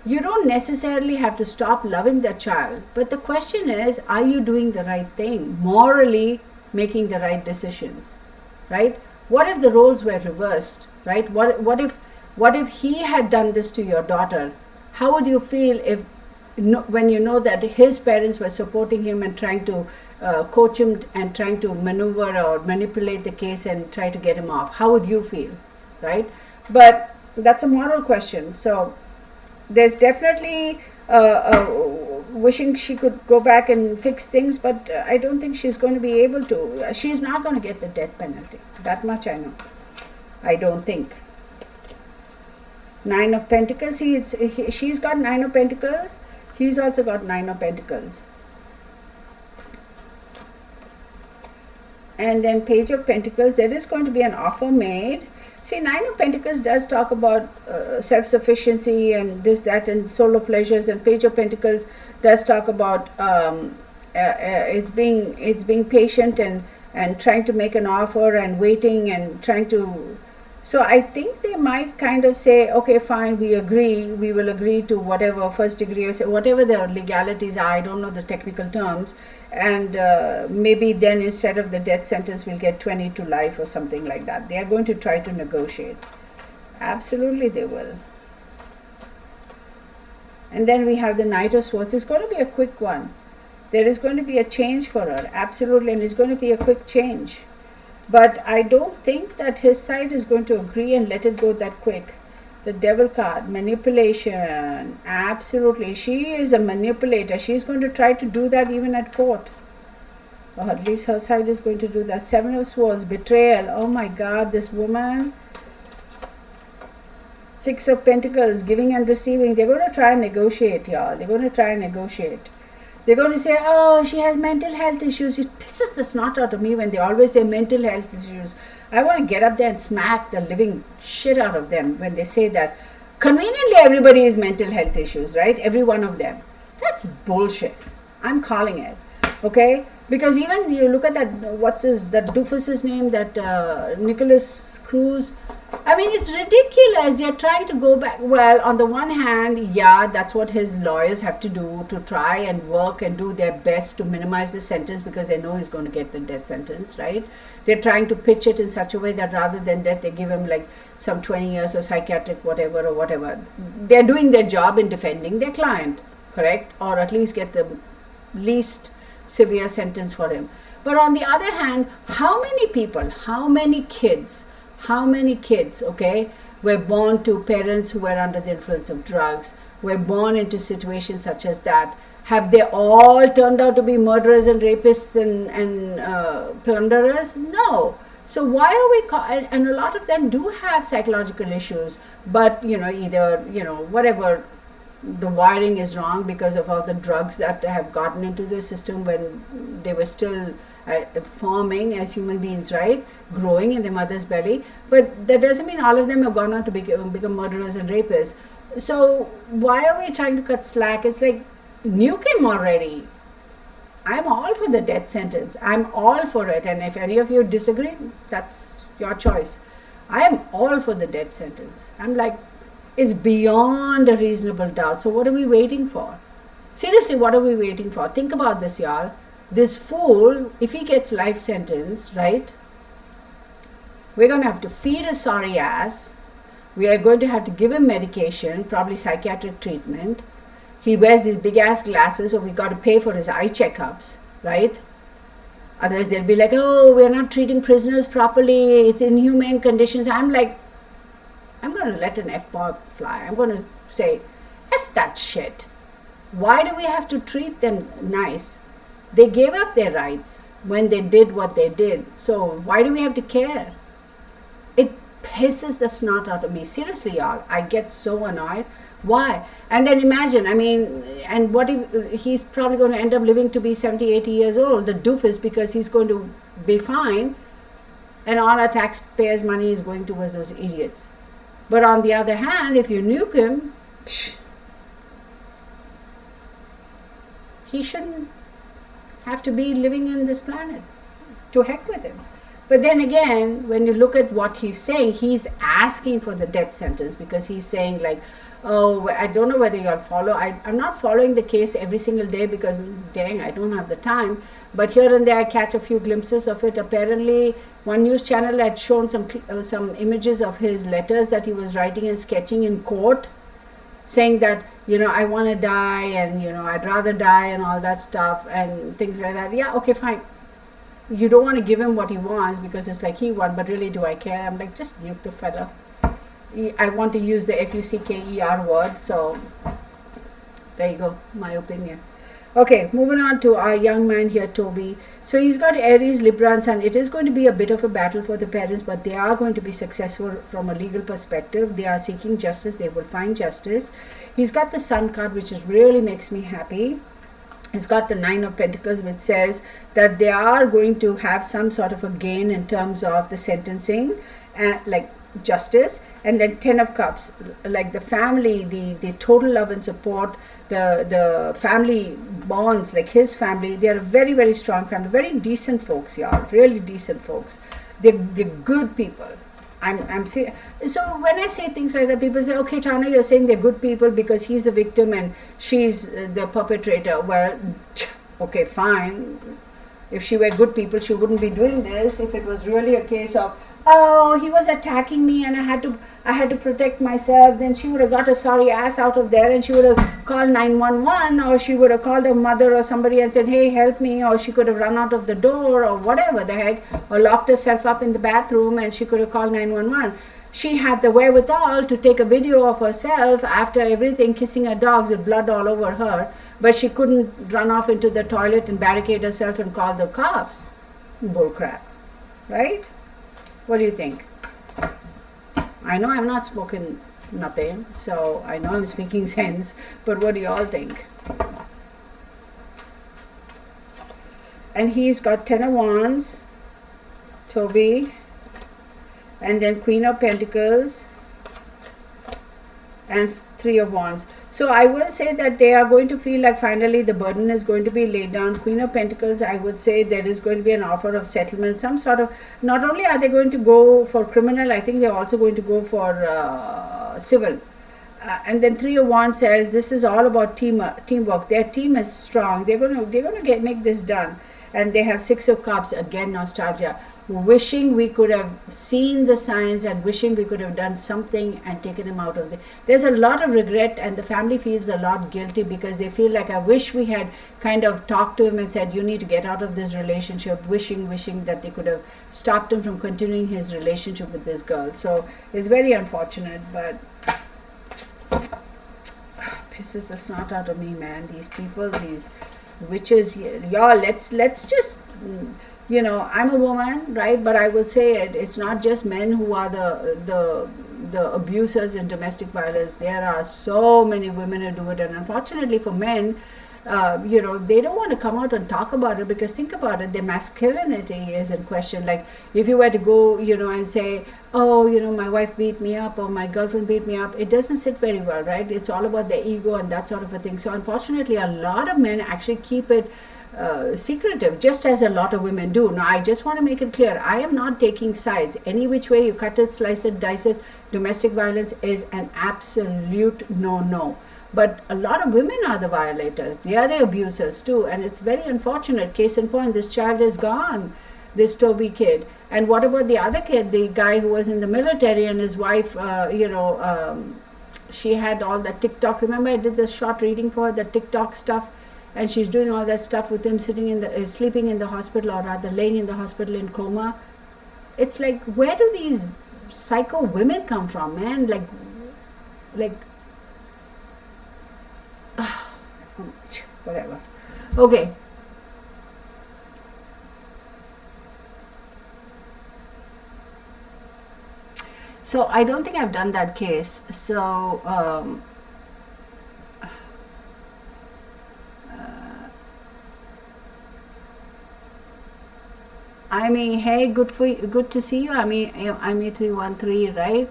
you don't necessarily have to stop loving that child. But the question is, are you doing the right thing? Morally making the right decisions, right? What if the roles were reversed, right? What if What if he had done this to your daughter? How would you feel if, when you know that his parents were supporting him and trying to coach him and trying to maneuver or manipulate the case and try to get him off? How would you feel, right? But that's a moral question. So there's definitely wishing she could go back and fix things, but I don't think she's going to be able to. She's not going to get the death penalty. That much I know. I don't think. Nine of Pentacles. She's got Nine of Pentacles. He's also got Nine of Pentacles. And then Page of Pentacles. There is going to be an offer made. See, Nine of Pentacles does talk about self-sufficiency and this, that, and solo pleasures. And Page of Pentacles does talk about it's being patient and trying to make an offer and waiting and trying to. So I think they might kind of say, okay, fine, we will agree to whatever first degree or whatever the legalities are. I don't know the technical terms. And maybe then instead of the death sentence, we'll get 20 to life or something like that. They are going to try to negotiate. Absolutely they will. And then we have the Knight of Swords. It's going to be a quick one. There is going to be a change for her. Absolutely. And it's going to be a quick change. But I don't think that his side is going to agree and let it go that quick. The Devil card, manipulation. Absolutely. She is a manipulator. She's going to try to do that even at court. Or at least her side is going to do that. Seven of Swords, betrayal. Oh my God, this woman. Six of Pentacles, giving and receiving. They're going to try and negotiate, y'all. They're going to try and negotiate. They're going to say, oh, she has mental health issues. It pisses the snot out of me when they always say mental health issues. I want to get up there and smack the living shit out of them when they say that. Conveniently, everybody is mental health issues, right? Every one of them. That's bullshit. I'm calling it. Okay? Because even you look at that, that doofus's name, that Nicholas Cruz. I mean, it's ridiculous. They're trying to go back. Well, on the one hand, yeah, that's what his lawyers have to do, to try and work and do their best to minimize the sentence because they know he's going to get the death sentence, right? They're trying to pitch it in such a way that rather than death, they give him like some 20 years of psychiatric whatever or whatever. They're doing their job in defending their client, correct? Or at least get the least severe sentence for him. But on the other hand, how many people, how many kids, okay, were born to parents who were under the influence of drugs, were born into situations such as that? Have they all turned out to be murderers and rapists and plunderers? No. So why are we, and a lot of them do have psychological issues, but, either, whatever, the wiring is wrong because of all the drugs that have gotten into the system when they were still forming as human beings, right? Growing in their mother's belly. But that doesn't mean all of them have gone on to become murderers and rapists. So why are we trying to cut slack? It's like, nuke him already. I'm all for the death sentence. I'm all for it. And if any of you disagree, that's your choice. I am all for the death sentence. I'm like, it's beyond a reasonable doubt. So what are we waiting for? Seriously, what are we waiting for? Think about this, y'all. This fool, if he gets life sentence, right, we're going to have to feed his sorry ass. We are going to have to give him medication, probably psychiatric treatment. He wears these big ass glasses, so we got to pay for his eye checkups, right? Otherwise they'll be like, oh, we're not treating prisoners properly. It's inhumane conditions. I'm like, I'm going to let an F-bomb fly. I'm going to say, F that shit. Why do we have to treat them nice? They gave up their rights when they did what they did. So why do we have to care? It pisses the snot out of me. Seriously, y'all. I get so annoyed. Why? And then imagine, and what if he's probably going to end up living to be 70, 80 years old, the doofus, because he's going to be fine and all our taxpayers' money is going towards those idiots. But on the other hand, if you nuke him, he shouldn't have to be living in this planet. To heck with him. But then again, when you look at what he's saying, he's asking for the death sentence, because he's saying like, oh, I don't know whether you'll follow. I'm not following the case every single day because, dang, I don't have the time. But here and there, I catch a few glimpses of it. Apparently, one news channel had shown some images of his letters that he was writing and sketching in court, saying that, I want to die, and, I'd rather die, and all that stuff, and things like that. Yeah, okay, fine. You don't want to give him what he wants because it's like he won, but really, do I care? I'm like, just nuke the fella. I want to use the FUCKER word, so there you go, my opinion. Okay, moving on to our young man here, Toby. So he's got Aries, Libra, and Sun. It is going to be a bit of a battle for the parents, but they are going to be successful from a legal perspective. They are seeking justice. They will find justice. He's got the Sun card, which really makes me happy. He's got the 9 of Pentacles, which says that they are going to have some sort of a gain in terms of the sentencing, like justice. And then 10 of Cups, like the family, the total love and support, the family bonds, like his family, they are a very, very strong family, very decent folks, y'all, really decent folks. They're good people. I'm saying, so when I say things like that, people say, okay, Chana, you're saying they're good people because he's the victim and she's the perpetrator. Well, okay, fine. If she were good people, she wouldn't be doing this. If it was really a case of, oh, he was attacking me and I had to protect myself, then she would have got a sorry ass out of there and she would have called 911, or she would have called her mother or somebody and said, hey, help me, or she could have run out of the door or whatever the heck, or locked herself up in the bathroom and she could have called 911. She had the wherewithal to take a video of herself after everything, kissing her dogs with blood all over her, but she couldn't run off into the toilet and barricade herself and call the cops. Bullcrap, right? What do you think? I know I'm not spoken nothing, so I know I'm speaking sense, but what do you all think? And he's got 10 of Wands, Toby, and then Queen of Pentacles, and 3 of Wands. So I will say that they are going to feel like finally the burden is going to be laid down. Queen of Pentacles, I would say there is going to be an offer of settlement, some sort of, not only are they going to go for criminal, I think they're also going to go for civil. And then 3 of Wands says this is all about teamwork. Their team is strong. They're going to make this done. And they have 6 of Cups, again nostalgia. Wishing we could have seen the signs and wishing we could have done something and taken him out of there's a lot of regret, and the family feels a lot guilty because they feel like I wish we had kind of talked to him and said you need to get out of this relationship, wishing that they could have stopped him from continuing his relationship with this girl. So it's very unfortunate, but pisses the snot out of me, man. These people, these witches, y'all, let's just, I'm a woman, right? But I will say it's not just men who are the abusers in domestic violence. There are so many women who do it, and unfortunately for men, they don't want to come out and talk about it, because think about it, their masculinity is in question. Like if you were to go, and say, oh, my wife beat me up or my girlfriend beat me up, it doesn't sit very well, right? It's all about their ego and that sort of a thing. So unfortunately, a lot of men actually keep it secretive, just as a lot of women do. Now, I just want to make it clear, I am not taking sides. Any which way you cut it, slice it, dice it, domestic violence is an absolute no. But a lot of women are the violators. They are the abusers too. And it's very unfortunate. Case in point, this child is gone, this Toby kid. And what about the other kid, the guy who was in the military, and his wife, she had all that TikTok. Remember I did the short reading for her, the TikTok stuff? And she's doing all that stuff with him sleeping in the hospital, or rather laying in the hospital in coma. It's like, where do these psycho women come from, man? Like whatever. Okay. So I don't think I've done that case. So I mean, hey, good to see you. I mean 313, right?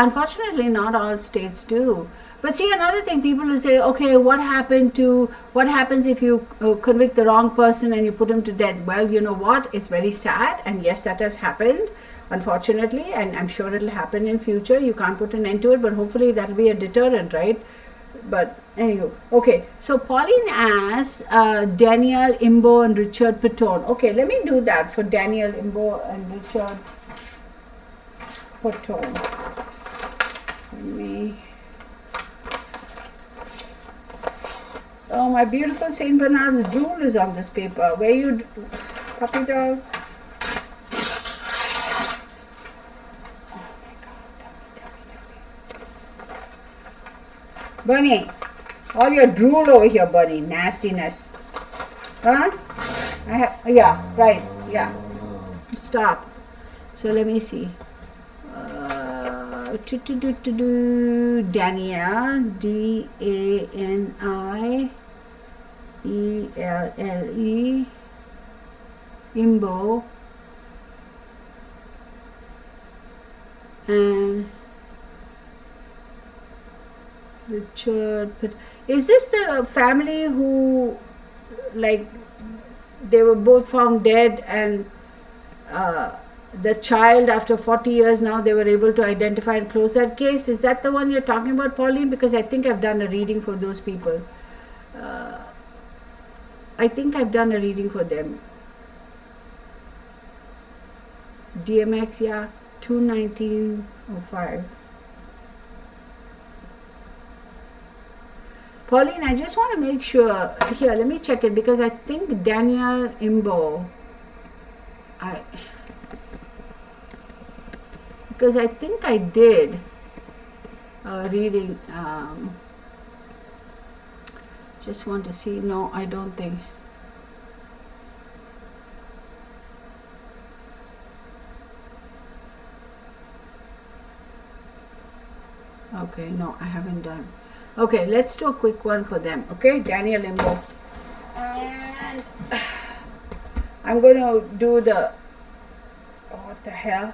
Unfortunately, not all states do. But see, another thing, people will say, okay, what happens if you convict the wrong person and you put him to death? Well, you know what? It's very sad, and yes, that has happened, unfortunately, and I'm sure it'll happen in future. You can't put an end to it, but hopefully that'll be a deterrent, right? But anywho, okay. So Pauline asks Danielle Imbo and Richard Petone. Okay, let me do that for Danielle Imbo and Richard Petone. Let me. Oh, my beautiful Saint Bernard's drool is on this paper. Where you, puppy dog? Oh my God, Bunny, all your drool over here, Bunny. Nastiness. Huh? Yeah, right, yeah. Stop. So let me see. Danielle, DANIELLE, Imbo, and Richard. Is this the family who, like, they were both found dead, and the child, after 40 years now, they were able to identify and close that case? Is that the one you're talking about, Pauline? Because I think I've done a reading for those people. I think I've done a reading for them. DMX, yeah, 21905. Pauline, I just want to make sure. Here, let me check it, because I think Danielle Imbo, because I think I did a reading. Just want to see. No, I don't think. Okay, no, I haven't done. Okay, let's do a quick one for them. Okay, Danielle Imbo. And I'm going to do the, oh, what the hell?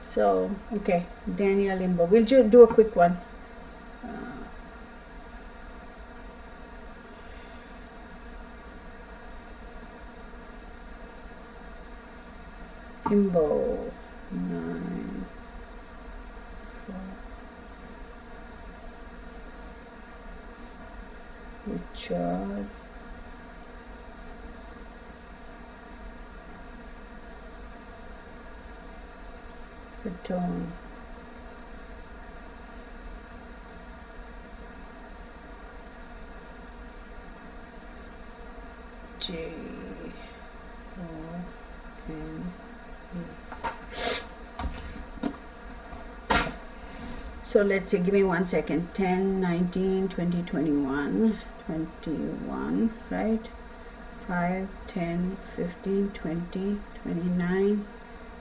So, okay, Danielle Imbo. We'll do a quick one. Imbo, 9, 4. Richard. Petone. JONE. So let's see, give me 1 second. 10, 19, 20, 21, 21, right? 5, 10, 15, 20, 29,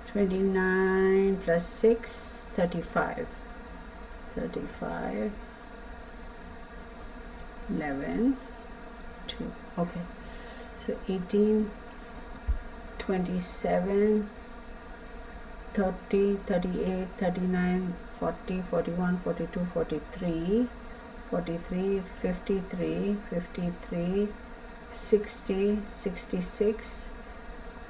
29 plus 6, 35. 35, 11, 2. Okay. So 18, 27, 30, 38, 39, 40, 41, 42, 43, 43, 53, 53, 60, 66,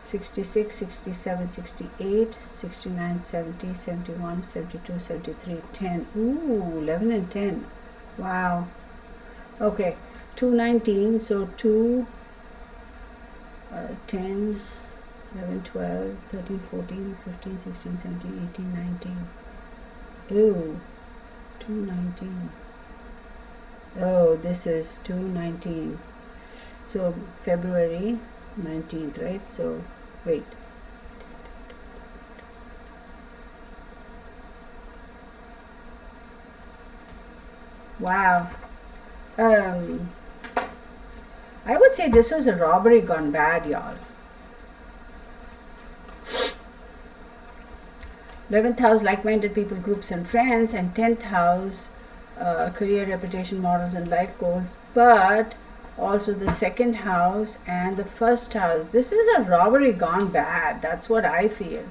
66, 67, 68, 69, 70, 71, 72, 73, 10. Ooh, 11 and 10. Wow. Okay, 219. So 2, 10, 11, 12, 13, 14, 15, 16, 17, 18, 19. Ooh, 219. Oh, this is 219. So February 19th, right? So wait. Wow. I would say this was a robbery gone bad, y'all. 11th house, like-minded people, groups and friends, and 10th house, career, reputation, morals, and life goals. But also the second house and the first house. This is a robbery gone bad. That's what I feel.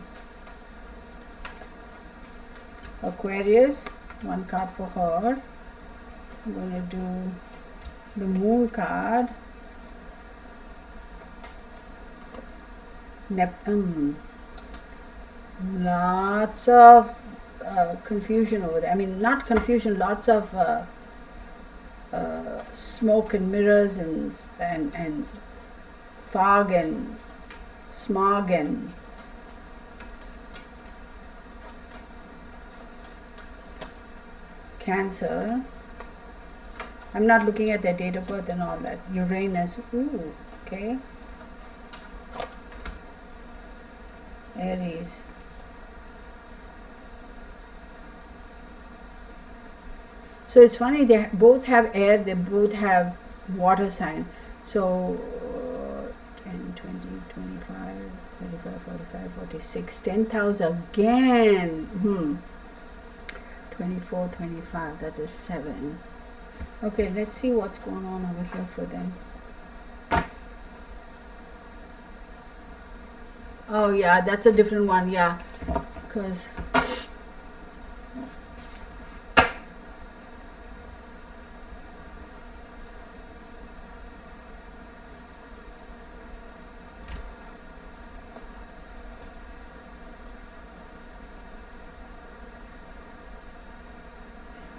Aquarius, one card for her. I'm going to do the moon card. Lots of confusion over there. I mean, not confusion, lots of smoke and mirrors and fog and smog and Cancer. I'm not looking at their date of birth and all that. Uranus. Ooh, okay. Aries. So it's funny, they both have air, they both have water sign. So 10, 20, 25, 35, 45, 46, 10,000 again. 24, 25, that is 7. Okay, let's see what's going on over here for them. Oh yeah, that's a different one, yeah. Because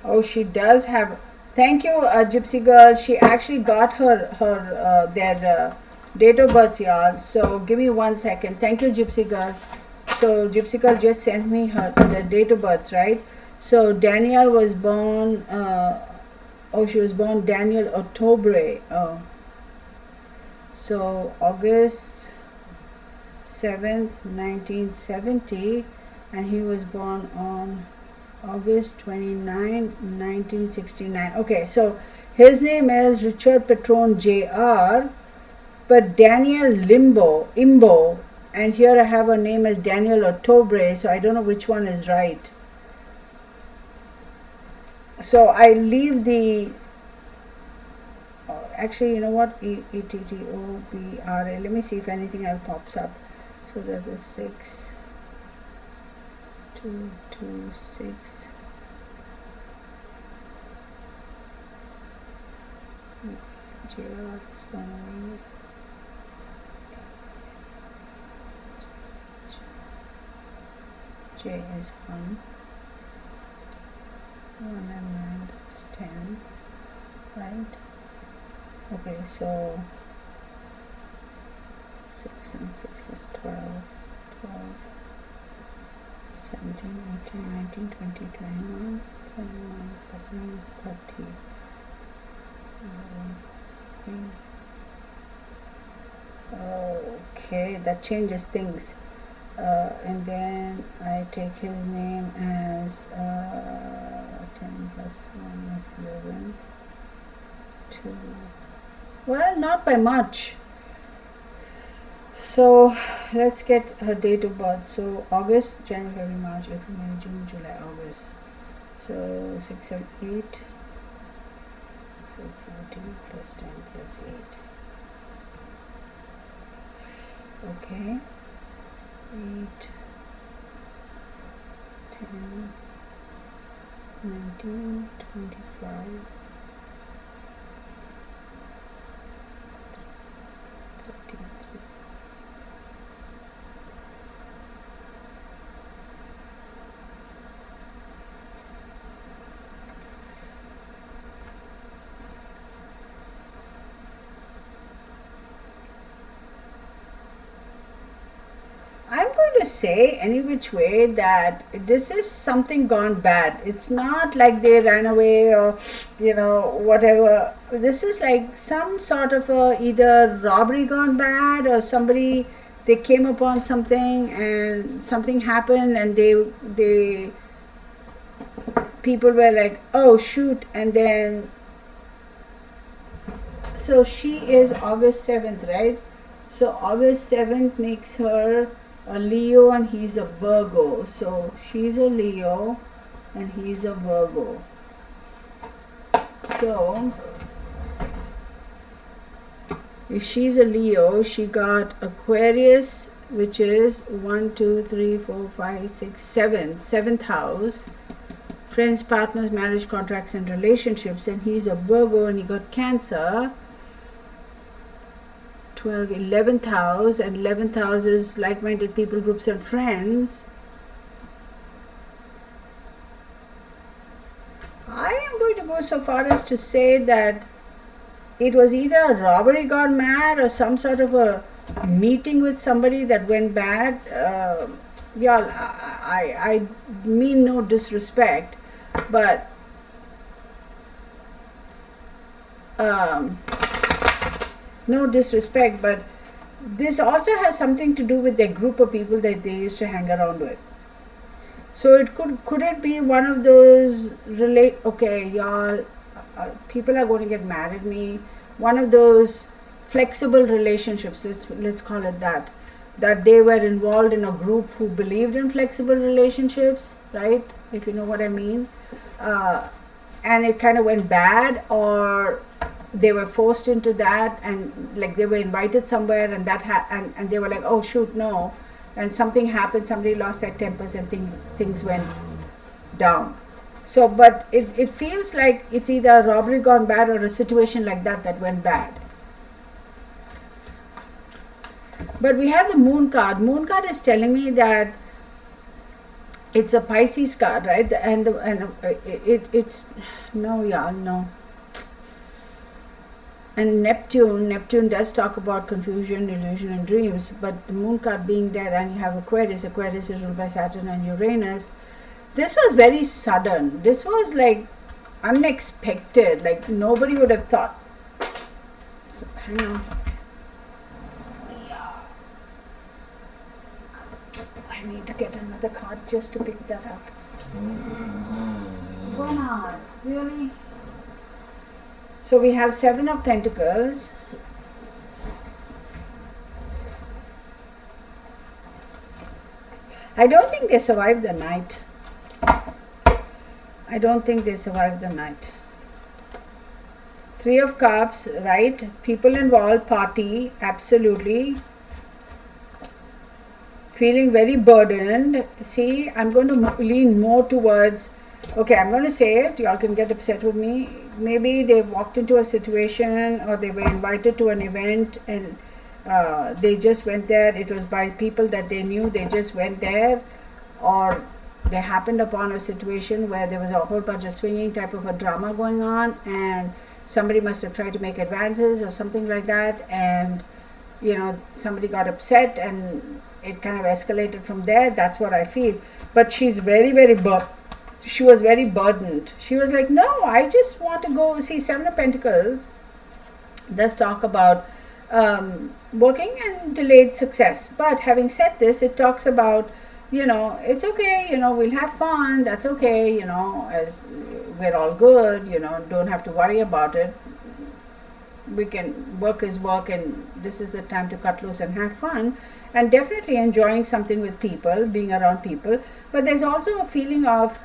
oh, she does have. Thank you, Gypsy Girl. She actually got their date of birth, y'all. So give me 1 second. Thank you, Gypsy Girl. So Gypsy Girl just sent me the date of birth, right? So Danielle was born. She was born Daniel October. So August 7th, 1970, and he was born on August 29, 1969. Okay, so his name is Richard Patron Jr., but Daniel Imbo, and here I have a name as Daniel October, so I don't know which one is right. So I leave the, actually, you know what, E-T-T-O-B-R-A, let me see if anything else pops up. So that is 6, 2, 2, 6. JR is going away. J is 1. 1 and 9, that's 10. Right? Okay, so 6 and 6 is 12. 12. 17, 18, 19, 20, 21, 21 plus 9 is 30. 3. Okay, that changes things. And then I take his name as 10 plus 1 is 11. 2. Well, not by much. So let's get her date of birth. So August, January, February, March, April, May, June, July, August. So 6, 7, 8. So 14 plus 10 plus 8. Okay. 8, 10, 19, 25. 33. I'm going to say any which way that this is something gone bad. It's not like they ran away or whatever. This is like some sort of either robbery gone bad or somebody, they came upon something and something happened and they people were like, oh shoot, and then so she is August 7th, right? So August 7th makes her a Leo and he's a Virgo. So she's a Leo and he's a Virgo. So If she's a Leo, she got Aquarius, which is 1, 2, 3, 4, 5, 6, 7, seventh house. Friends, partners, marriage, contracts, and relationships. And he's a Virgo and he got Cancer. 12, 11th house. And 11th house is like-minded people, groups, and friends. I am going to go so far as to say that it was either a robbery gone mad or some sort of a meeting with somebody that went bad. Y'all, I mean no disrespect, but no disrespect, but this also has something to do with the group of people that they used to hang around with. So it could it be one of those okay, y'all, people are going to get mad at me. One of those flexible relationships, let's call it that they were involved in a group who believed in flexible relationships, right? If you know what I mean. And it kind of went bad, or they were forced into that, and like they were invited somewhere, and and they were like, oh shoot, no, and something happened, somebody lost their tempers, and things went down. So, but it feels like it's either a robbery gone bad or a situation like that went bad. But we have the Moon card. Moon card is telling me that it's a Pisces card, right? It's no, y'all, no. And Neptune does talk about confusion, illusion, and dreams. But the Moon card being there, and you have Aquarius. Aquarius is ruled by Saturn and Uranus. This was very sudden. This was like unexpected. Like nobody would have thought. So, hang on. I need to get another card just to pick that up. Bernard, really? So we have 7 of Pentacles. I don't think they survived the night. I don't think they survived the night. 3 of Cups, right? People involved, party, absolutely. Feeling very burdened. See, I'm going to lean more towards, okay, I'm going to say it, y'all can get upset with me. Maybe they walked into a situation, or they were invited to an event, and they just went there. It was by people that they knew, they just went there. Or they happened upon a situation where there was a whole bunch of swinging type of a drama going on, and somebody must have tried to make advances or something like that, and you know, somebody got upset and it kind of escalated from there. That's what I feel. But she's very, she was very burdened. She was like, no, I just want to go. See, 7 of Pentacles does talk about working and delayed success. But having said this, it talks about, you know, it's okay, you know, we'll have fun, that's okay, you know, as we're all good, you know, don't have to worry about it. We can, work is work, and this is the time to cut loose and have fun, and definitely enjoying something with people, being around people. But there's also a feeling of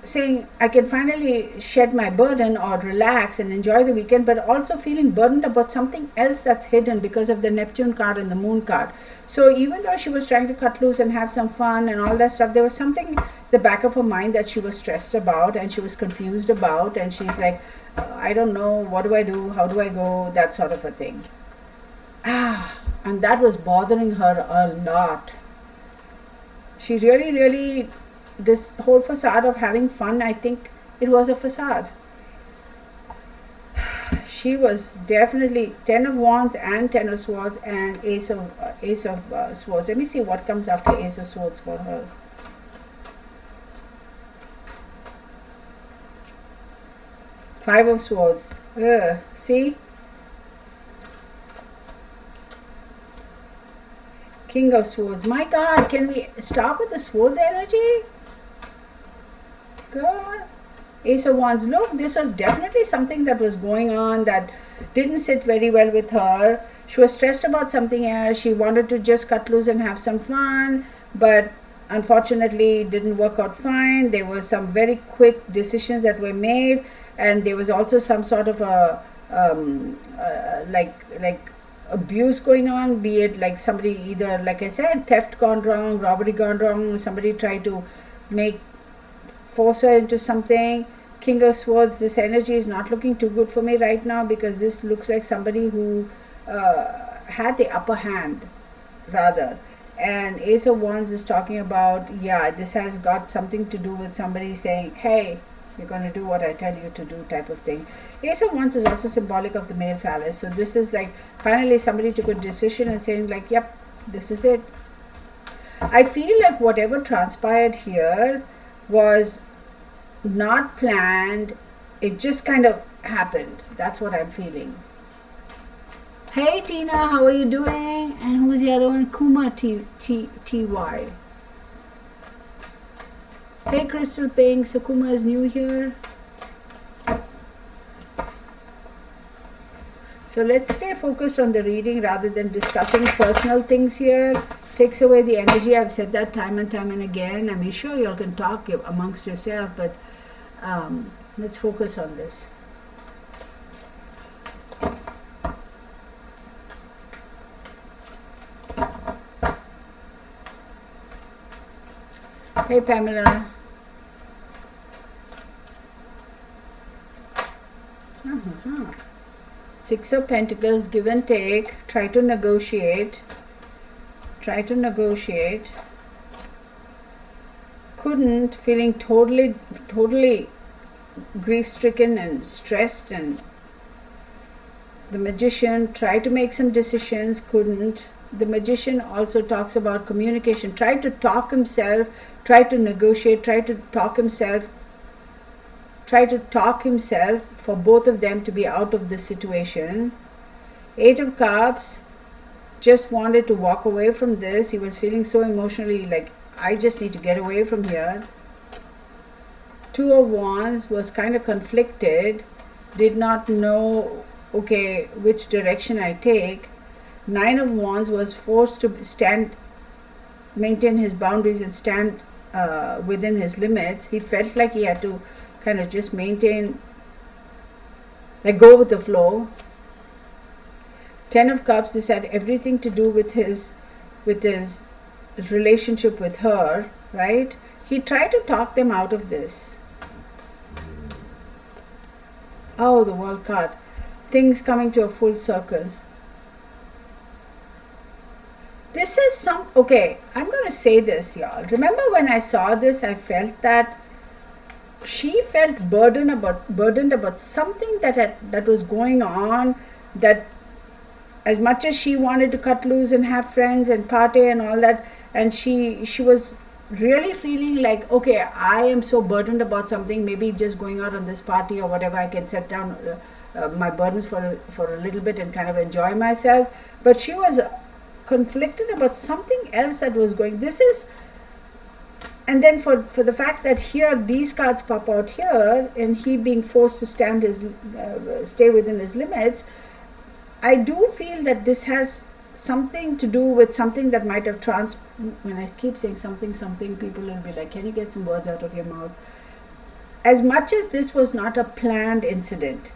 saying I can finally shed my burden or relax and enjoy the weekend, but also feeling burdened about something else that's hidden because of the Neptune card and the Moon card. So even though she was trying to cut loose and have some fun and all that stuff, there was something the back of her mind that she was stressed about and she was confused about, and she's like, I don't know, what do I do, how do I go, that sort of a thing. And that was bothering her a lot. She really, this whole facade of having fun, I think it was a facade. She was definitely 10 of Wands and 10 of Swords and Ace of Swords. Let me see what comes after Ace of Swords for her. Five of Swords. See? King of Swords. My God, can we stop with the Swords energy? God. Ace of Wands. Look, this was definitely something that was going on that didn't sit very well with her. She was stressed about something else. She wanted to just cut loose and have some fun, but unfortunately it didn't work out fine. There were some very quick decisions that were made, and there was also some sort of a like abuse going on, be it like somebody, either like I said, theft gone wrong, robbery gone wrong, somebody tried to make force her into something. King of Swords, this energy is not looking too good for me right now, because this looks like somebody who had the upper hand rather. And Ace of Wands is talking about, yeah, this has got something to do with somebody saying, hey, you're going to do what I tell you to do, type of thing. Ace of Wands is also symbolic of the male phallus. So this is like finally somebody took a decision and saying like, yep, this is it. I feel like whatever transpired here was not planned. It just kind of happened. That's what I'm feeling. Hey Tina, how are you doing? And who's the other one? Kuma Ty. Hey Crystal Pink, so Kuma is new here. So let's stay focused on the reading rather than discussing personal things here. Takes away the energy. I've said that time and time and again. I mean, sure, you all can talk amongst yourself, but let's focus on this. Hey Pamela. Six of Pentacles, give and take, try to negotiate. Couldn't, feeling totally grief-stricken and stressed. And the Magician, tried to make some decisions, couldn't. The Magician also talks about communication, tried to talk himself, tried to negotiate, tried to talk himself for both of them to be out of this situation. Eight of Cups, just wanted to walk away from this. He was feeling so emotionally like, I just need to get away from here. Two of Wands, was kind of conflicted, did not know, okay, which direction I take. Nine of Wands, was forced to maintain his boundaries and stand within his limits. He felt like he had to kind of just maintain, like go with the flow. Ten of Cups, this had everything to do with his relationship with her, right? He tried to talk them out of this. Oh, the World card. Things coming to a full circle. This is okay, I'm going to say this, y'all. Remember when I saw this, I felt that she felt burdened about something that was going on, that as much as she wanted to cut loose and have friends and party and all that, and she was really feeling like, okay, I am so burdened about something, maybe just going out on this party or whatever, I can set down my burdens for a little bit and kind of enjoy myself. But she was conflicted about something else that was going. And then for the fact that here these cards pop out here, and he being forced to stay within his limits, I do feel that this has something to do with something that might have when I keep saying something, people will be like, can you get some words out of your mouth? As much as this was not a planned incident,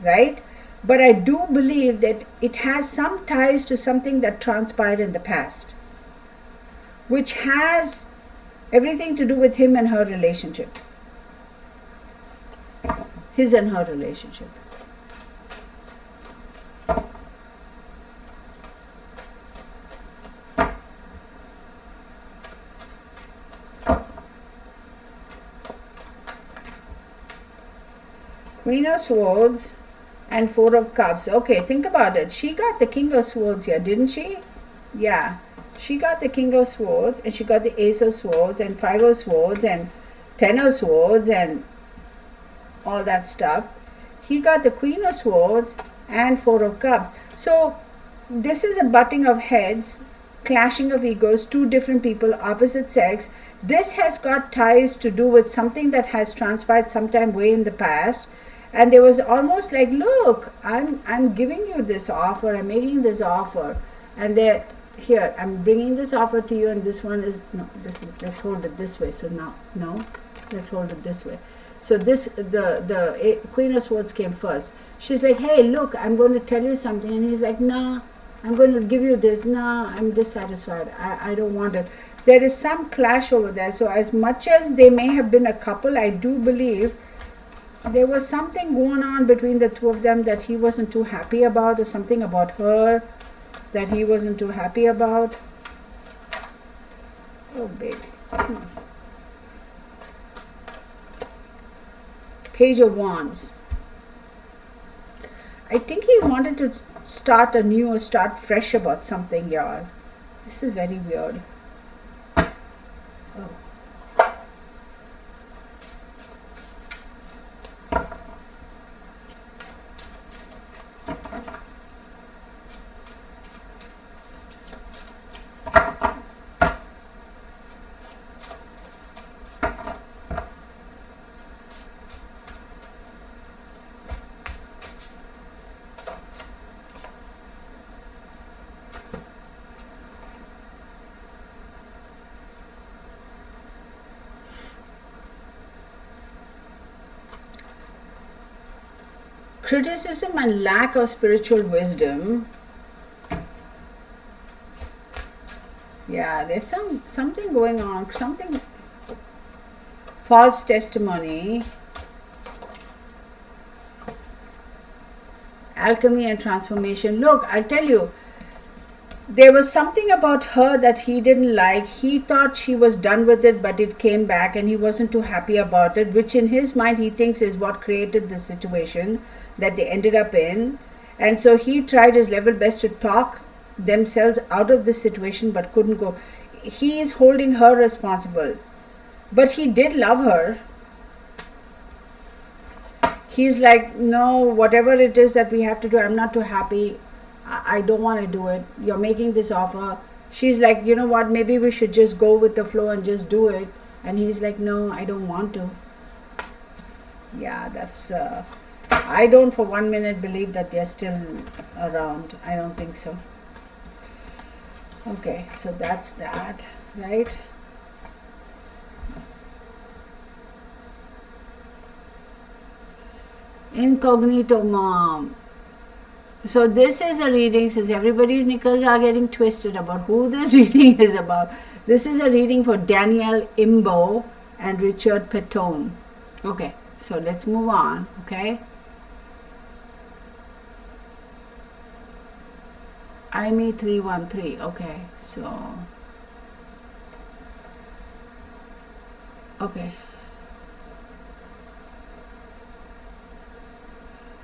right? But I do believe that it has some ties to something that transpired in the past, which has everything to do with him and her relationship. His and her relationship. Queen of Swords and Four of Cups. Okay, think about it. She got the King of Swords here, didn't she? Yeah. She got the King of Swords, and she got the Ace of Swords, and Five of Swords, and Ten of Swords, and all that stuff. He got the Queen of Swords and Four of Cups. So this is a butting of heads, clashing of egos, two different people, opposite sex. This has got ties to do with something that has transpired sometime way in the past. And there was almost like, look, I'm giving you this offer, I'm making this offer, and that here I'm bringing this offer to you, and this one is no. Let's hold it this way. So now, no, let's hold it this way. So the Queen of Swords came first. She's like, hey, look, I'm going to tell you something. And he's like, nah, I'm going to give you this. Nah, I'm dissatisfied. I don't want it. There is some clash over there. So as much as they may have been a couple, I do believe there was something going on between the two of them that he wasn't too happy about, or something about her that he wasn't too happy about. Oh, baby. Come on. Page of Wands. I think he wanted to start anew or start fresh about something, y'all. This is very weird. Oh. Criticism and lack of spiritual wisdom. Yeah, there's something going on, something false testimony, alchemy and transformation. Look, I'll tell you, there was something about her that he didn't like. He thought she was done with it, but it came back and he wasn't too happy about it, which in his mind he thinks is what created the situation that they ended up in. And so he tried his level best to talk themselves out of this situation, but couldn't go. He is holding her responsible, but he did love her. He's like, no, whatever it is that we have to do, I'm not too happy. I don't want to do it. You're making this offer. She's like, you know what, maybe we should just go with the flow and just do it. And he's like, no, I don't want to. Yeah, that's I don't for 1 minute believe that they're still around. I don't think so. Okay, so that's that, right? Incognito mom. So this is a reading, since everybody's knickers are getting twisted about who this reading is about. This is a reading for Danielle Imbo and Richard Petone. Okay, so let's move on, okay? IME 313, okay, so, okay.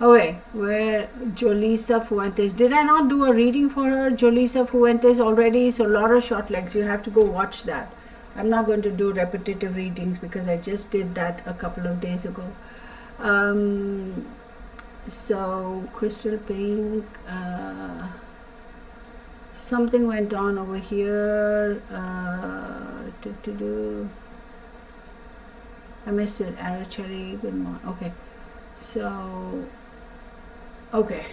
Okay, where Jolisa Fuentes. Did I not do a reading for her, Jolisa Fuentes, already? So Laura Shortlegs, you have to go watch that. I'm not going to do repetitive readings because I just did that a couple of days ago. So Crystal Pink, something went on over here. I missed it. Arachari, good morning. Okay, so. Okay,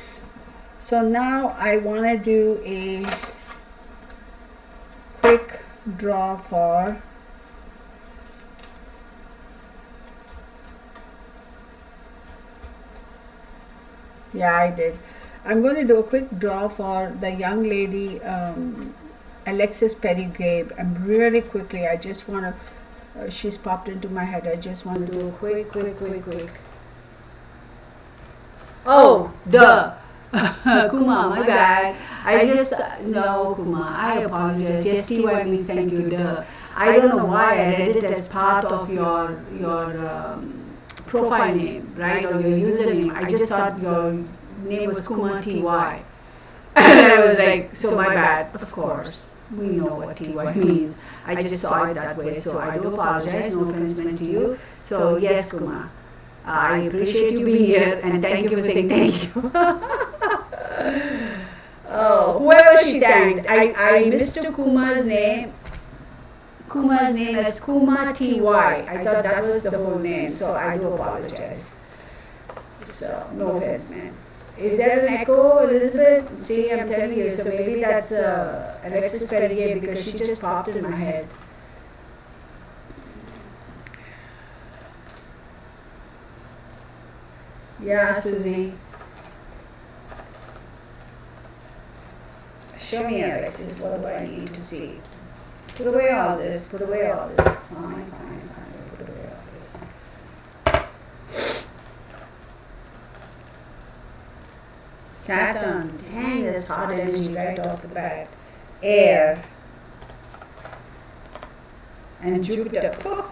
so now I want to do a quick draw for I did. I'm going to do a quick draw for the young lady, Alexis Pettygabe. I'm really quickly, I just want to, she's popped into my head. I just want to do a quick. Oh, duh. Kuma, my bad. I just, no, Kuma, I apologize. Yes, TY means thank you, duh. I don't know why I read it as part of your profile name, right, or your username. I just thought your name was Kuma TY. And I was like, so my bad, of course. We know what TY means. I just saw it that way, so I do apologize. No offense meant to you. So, yes, Kuma. I appreciate you being here and thank you for saying thank you. Oh, whoever she thanked, I mistook Kuma's name as Kuma TY. I thought that was the whole name, so I do apologize. So, no offense, man. Is there an echo, Elizabeth? See, I'm telling you, so maybe that's Alexis Perrier because she just popped in my head. Yeah, Susie. Show me, Alexis, what do I need to see? Put away all this, put away all this. Fine, put away all this. Saturn, dang, that's hard energy right off the bat. Air. And Jupiter. Oh.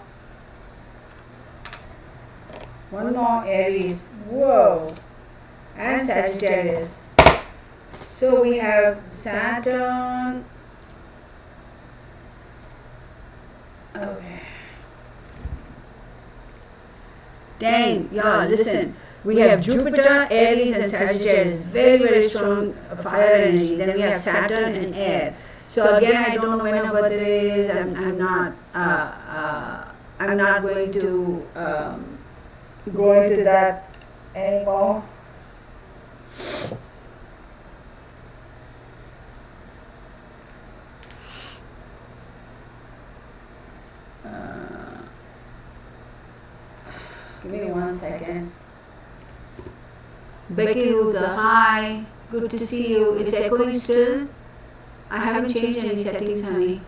One more Aries. Whoa. And Sagittarius. So we have Saturn. Okay. Dang, y'all, listen. We have Jupiter, Aries, and Sagittarius. Very, very strong fire energy. Then we have Saturn and air. So again, I don't know when her birthday is. I'm not going to go into that anymore. Give me 1 second. Becky Ruther, hi. Good to see you. It's echoing still. I haven't changed any settings, honey.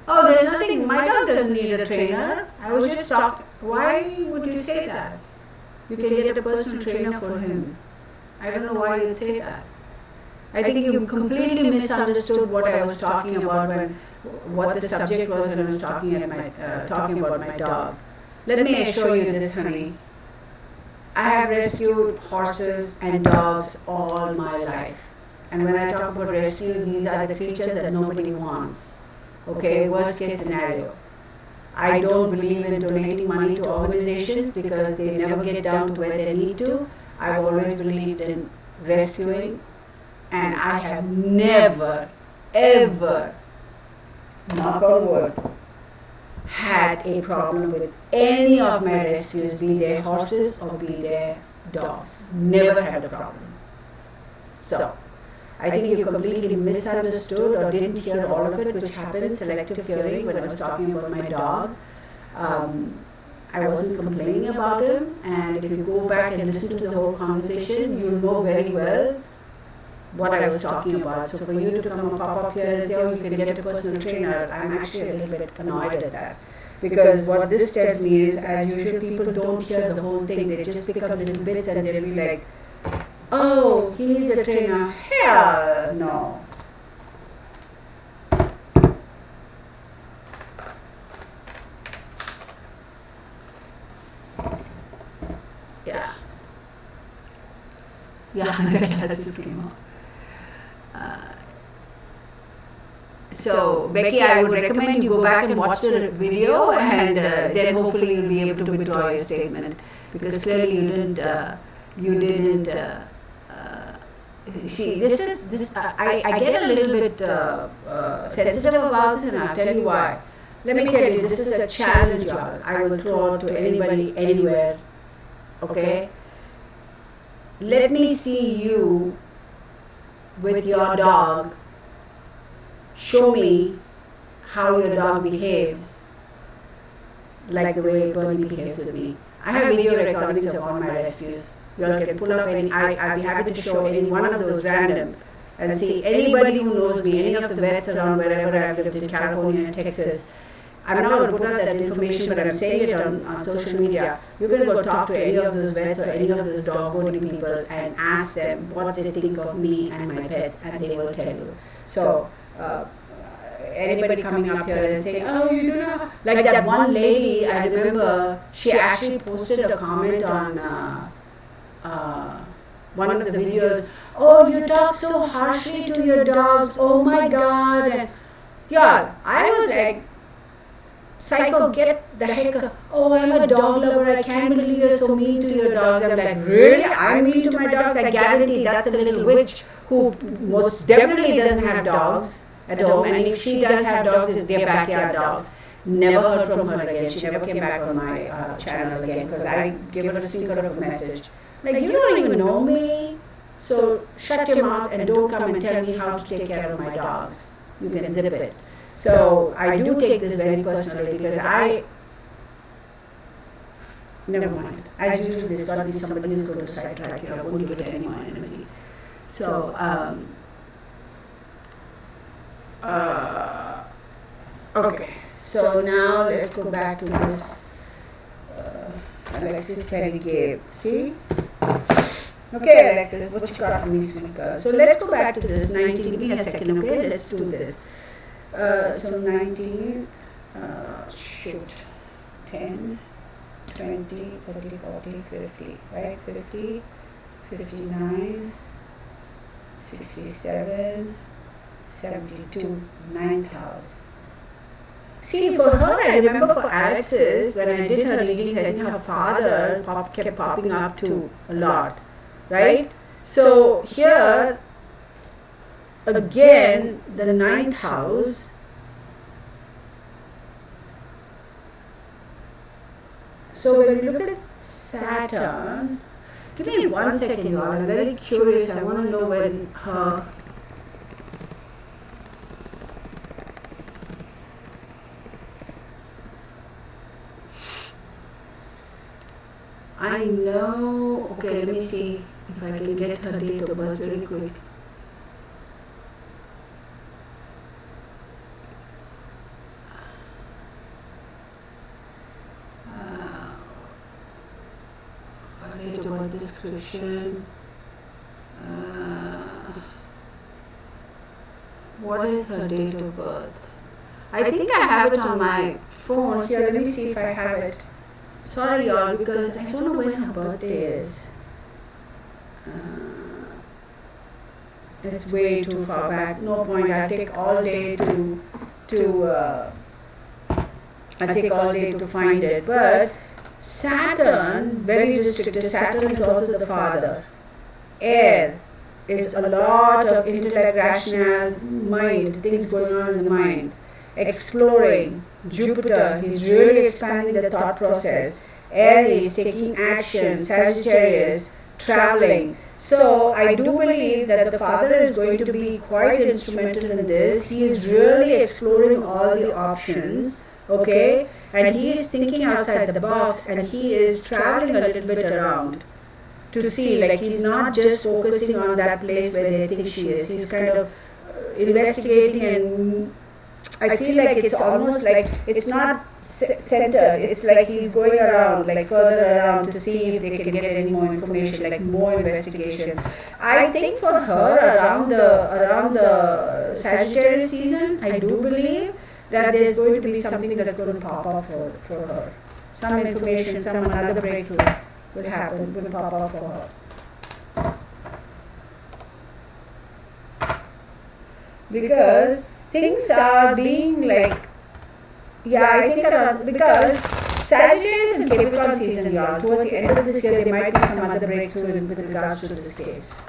Oh, there's nothing. My dog doesn't need a trainer. I was just talking. Why would you say that? You can get a personal trainer for him. I don't know why you'd say that. I think you completely misunderstood what I was talking about what the subject was when I was talking about my dog. Let me assure you this, honey. I have rescued horses and dogs all my life. And when I talk about rescue, these are the creatures that nobody wants. Okay, worst case scenario. I don't believe in donating money to organizations because they never get down to where they need to. I've always believed in rescuing, and I have never, ever, knock on wood, had a problem with any of my rescues, be they horses or be they dogs. Never had a problem. So, I think you completely misunderstood or didn't hear all of it, which happens, selective hearing, when I was talking about my dog. I wasn't complaining about him, and if you go back and listen to the whole conversation, you'll know very well what I was talking about. So for you to come and pop up here and say, oh, you can get a personal trainer, I'm actually a little bit annoyed at that. Because what this tells me is, as usual, people don't hear the whole thing. They just pick up little bits and they'll be like, oh, he needs a trainer. Hell no. Yeah. Yeah, the glasses came out. So, Becky, I would recommend you go back and watch the video, and then hopefully you'll be able to withdraw your statement, because clearly you didn't. See, I get a little bit sensitive about this, and I'll tell you why. Let me tell you, this is a challenge, y'all. I will throw out to anybody, anywhere. Okay? Let me see you with your dog. Show me how your dog behaves like the way Bernie behaves with me. I have video recordings of all my rescues. You all can pull up any, I'll be happy to show any one of those random and see anybody who knows me, any of the vets around wherever I've lived in California and Texas. I'm not going to put out that information, but I'm saying it on social media. You're going to go talk to any of those vets or any of those dog boarding people and ask them what they think of me and my pets, and they will tell you. So, anybody coming up here and saying, oh, you do know, like that one lady, I remember, she actually posted a comment on one of the videos, oh, you talk so harshly to your dogs, oh my God. And yeah, I was like, psycho, get the heck up. Oh, I'm a dog lover, I can't believe you're so mean to your dogs. I'm like, really? I'm mean to my dogs? I guarantee that's a little witch who most definitely doesn't have dogs at home, and if she does have dogs, it's their backyard dogs. Never heard from her again. She never came back on my channel again, because I gave her a stinker of a message. Like, you don't even know me, so shut your mouth and don't come and tell me how to take care of my dogs. You can zip it. So I do take this very personally because never mind. As usual, there's got to be somebody who's going to sidetrack you. I won't give it any more energy. So, okay. So now let's go back to this Alexis Perry gave. See? Okay, Alexis, what you got for me, sweet girl? So let's go back to this 19. Give me a second, okay? Let's do this. So 19, shoot, 10, 20, 30, 40, 50, right? 50, 59, 67, 72, 9th house. See, for her, I remember for Alexis, when I did her readings, I think her father kept popping up too a lot, right? So here, again, the 9th house. So when you look at Saturn, give me 1 second, y'all. I'm very curious. I want to know when her. I know. Okay, let me see if I can get her date of birth very quick. Date of birth description. What is her date of birth? I think I have it on my phone here. Let me see if I have it. Sorry, y'all, because I don't know when her birthday is. It's way too far back. No point. I'll take all day to find it. But Saturn, very restricted. Saturn is also the father. Air is a lot of intellect, rational, mind, things going on in the mind. Exploring. Jupiter, he's really expanding the thought process. Aries, taking action. Sagittarius, traveling. So I do believe that the father is going to be quite instrumental in this. He is really exploring all the options, okay? And he is thinking outside the box, and he is traveling a little bit around to see, like, he's not just focusing on that place where they think she is. He's kind of investigating, and I feel like it's almost like it's not centered. It's like he's going around, like further around to see if they can get any more information, like more investigation. I think for her around the Sagittarius season, I do believe that there's going to be something that's going to pop up for her. Some information, some another breakthrough will happen, will pop up for her. Because things are being like, I think because Sagittarius and Capricorn season, y'all, towards the end of this year, there might be some other breakthrough with regards to this case.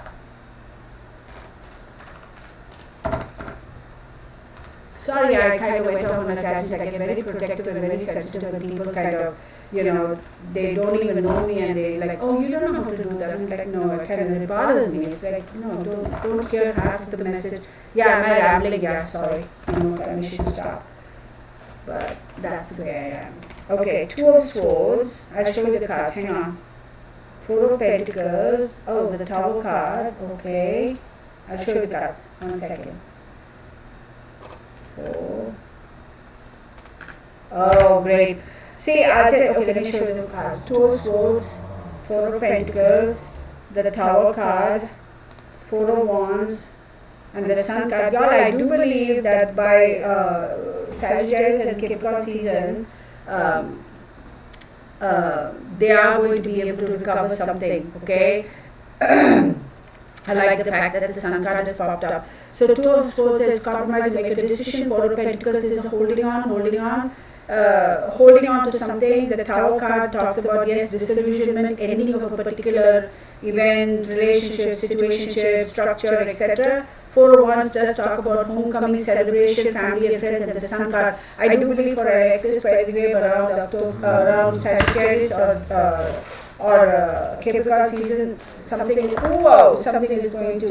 Sorry, I kind of went off on a tangent. I get very protective and very sensitive when people kind of, they don't even know me and they like, oh, you don't know how to do that. I'm like, no, it bothers me. It's like, no, don't hear half of the message. Yeah, am I rambling? Yeah, sorry. I should stop. But that's the way I am. Okay, Two of Swords. I'll show you the cards. Hang on. Four of Pentacles. Oh, the Tower card. Okay. I'll show you the cards. 1 second. 4. Oh, great. See, okay, let me show you the cards. Two of Swords, Four of Pentacles, the Tower card, Four of Wands, and the Sun card. Y'all, I do believe that by Sagittarius and Capricorn season, they are going to be able to recover something, okay? I like the fact that the Sun card has popped up. So Two of Swords says compromise, make a decision. Four of Pentacles is holding on to something. The Tower card talks about, yes, disillusionment, ending of a particular event, relationship, situation, structure, etc. Four of Wands does talk about homecoming, celebration, family and friends, and the Sun card. I do believe for Alexis, probably around Sagittarius or Capricorn season, something is going to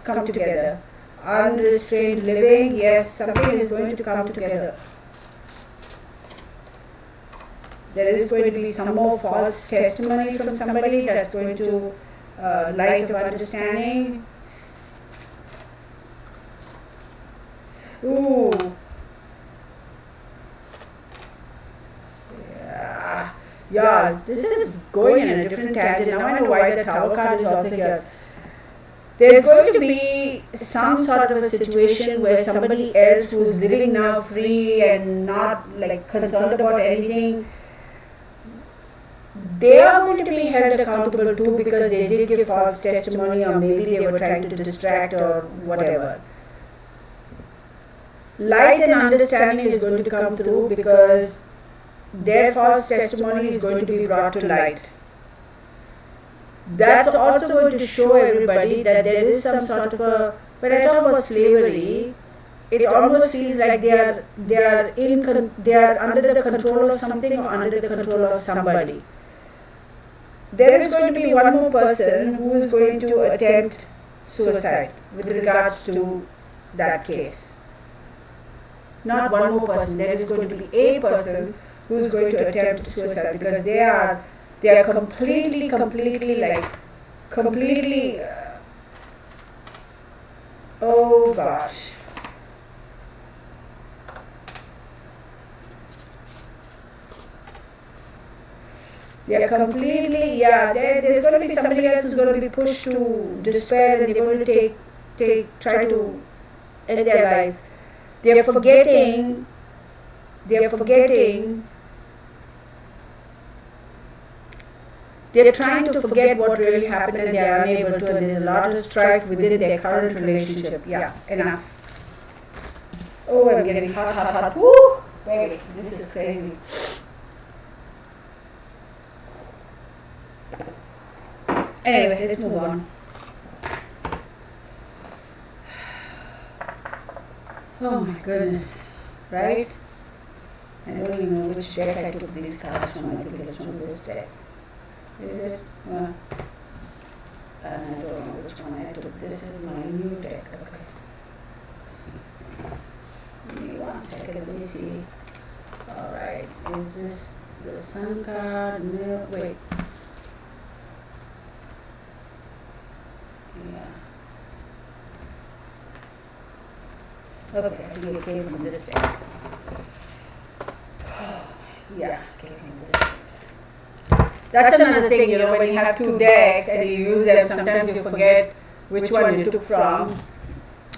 come together. unrestrained living. Yes, something is going to come together. There is going to be some more false testimony from somebody that's going to light of understanding. Ooh. Yeah, this is going in a different tangent. Now I know why the Tower card is also here. There's going to be some sort of a situation where somebody else who's living now free and not like concerned about anything, they are going to be held accountable too because they did give false testimony, or maybe they were trying to distract or whatever. Light and understanding is going to come through because their false testimony is going to be brought to light. That's also going to show everybody that there is some sort of a, when I talk about slavery, it almost feels like they are under the control of something or under the control of somebody. There is going to be one more person who is going to attempt suicide with regards to that case. Not one more person, there is going to be a person who is going to attempt suicide because they are completely oh gosh. They are completely, there's going to be somebody else who's going to be pushed to despair and they're going to try to end their life. They're forgetting, they're trying to forget what really happened and they are unable to, and there's a lot of strife within their current relationship. Yeah, enough. Oh, I'm getting hot. Woo! Baby, this is crazy. Anyway, let's move on. Oh my goodness, right? I don't even know which deck I took these cards from. I think it's from this deck. Is it? I don't know which one I took. This is my new deck. Okay. Give me 1 second. Let me see. Alright. Is this the Sun card? No. Wait. Yeah. Okay, I think it came from this deck. Yeah, came from this deck. That's another thing, when you have 2 decks and you use them, sometimes you forget which one you took from.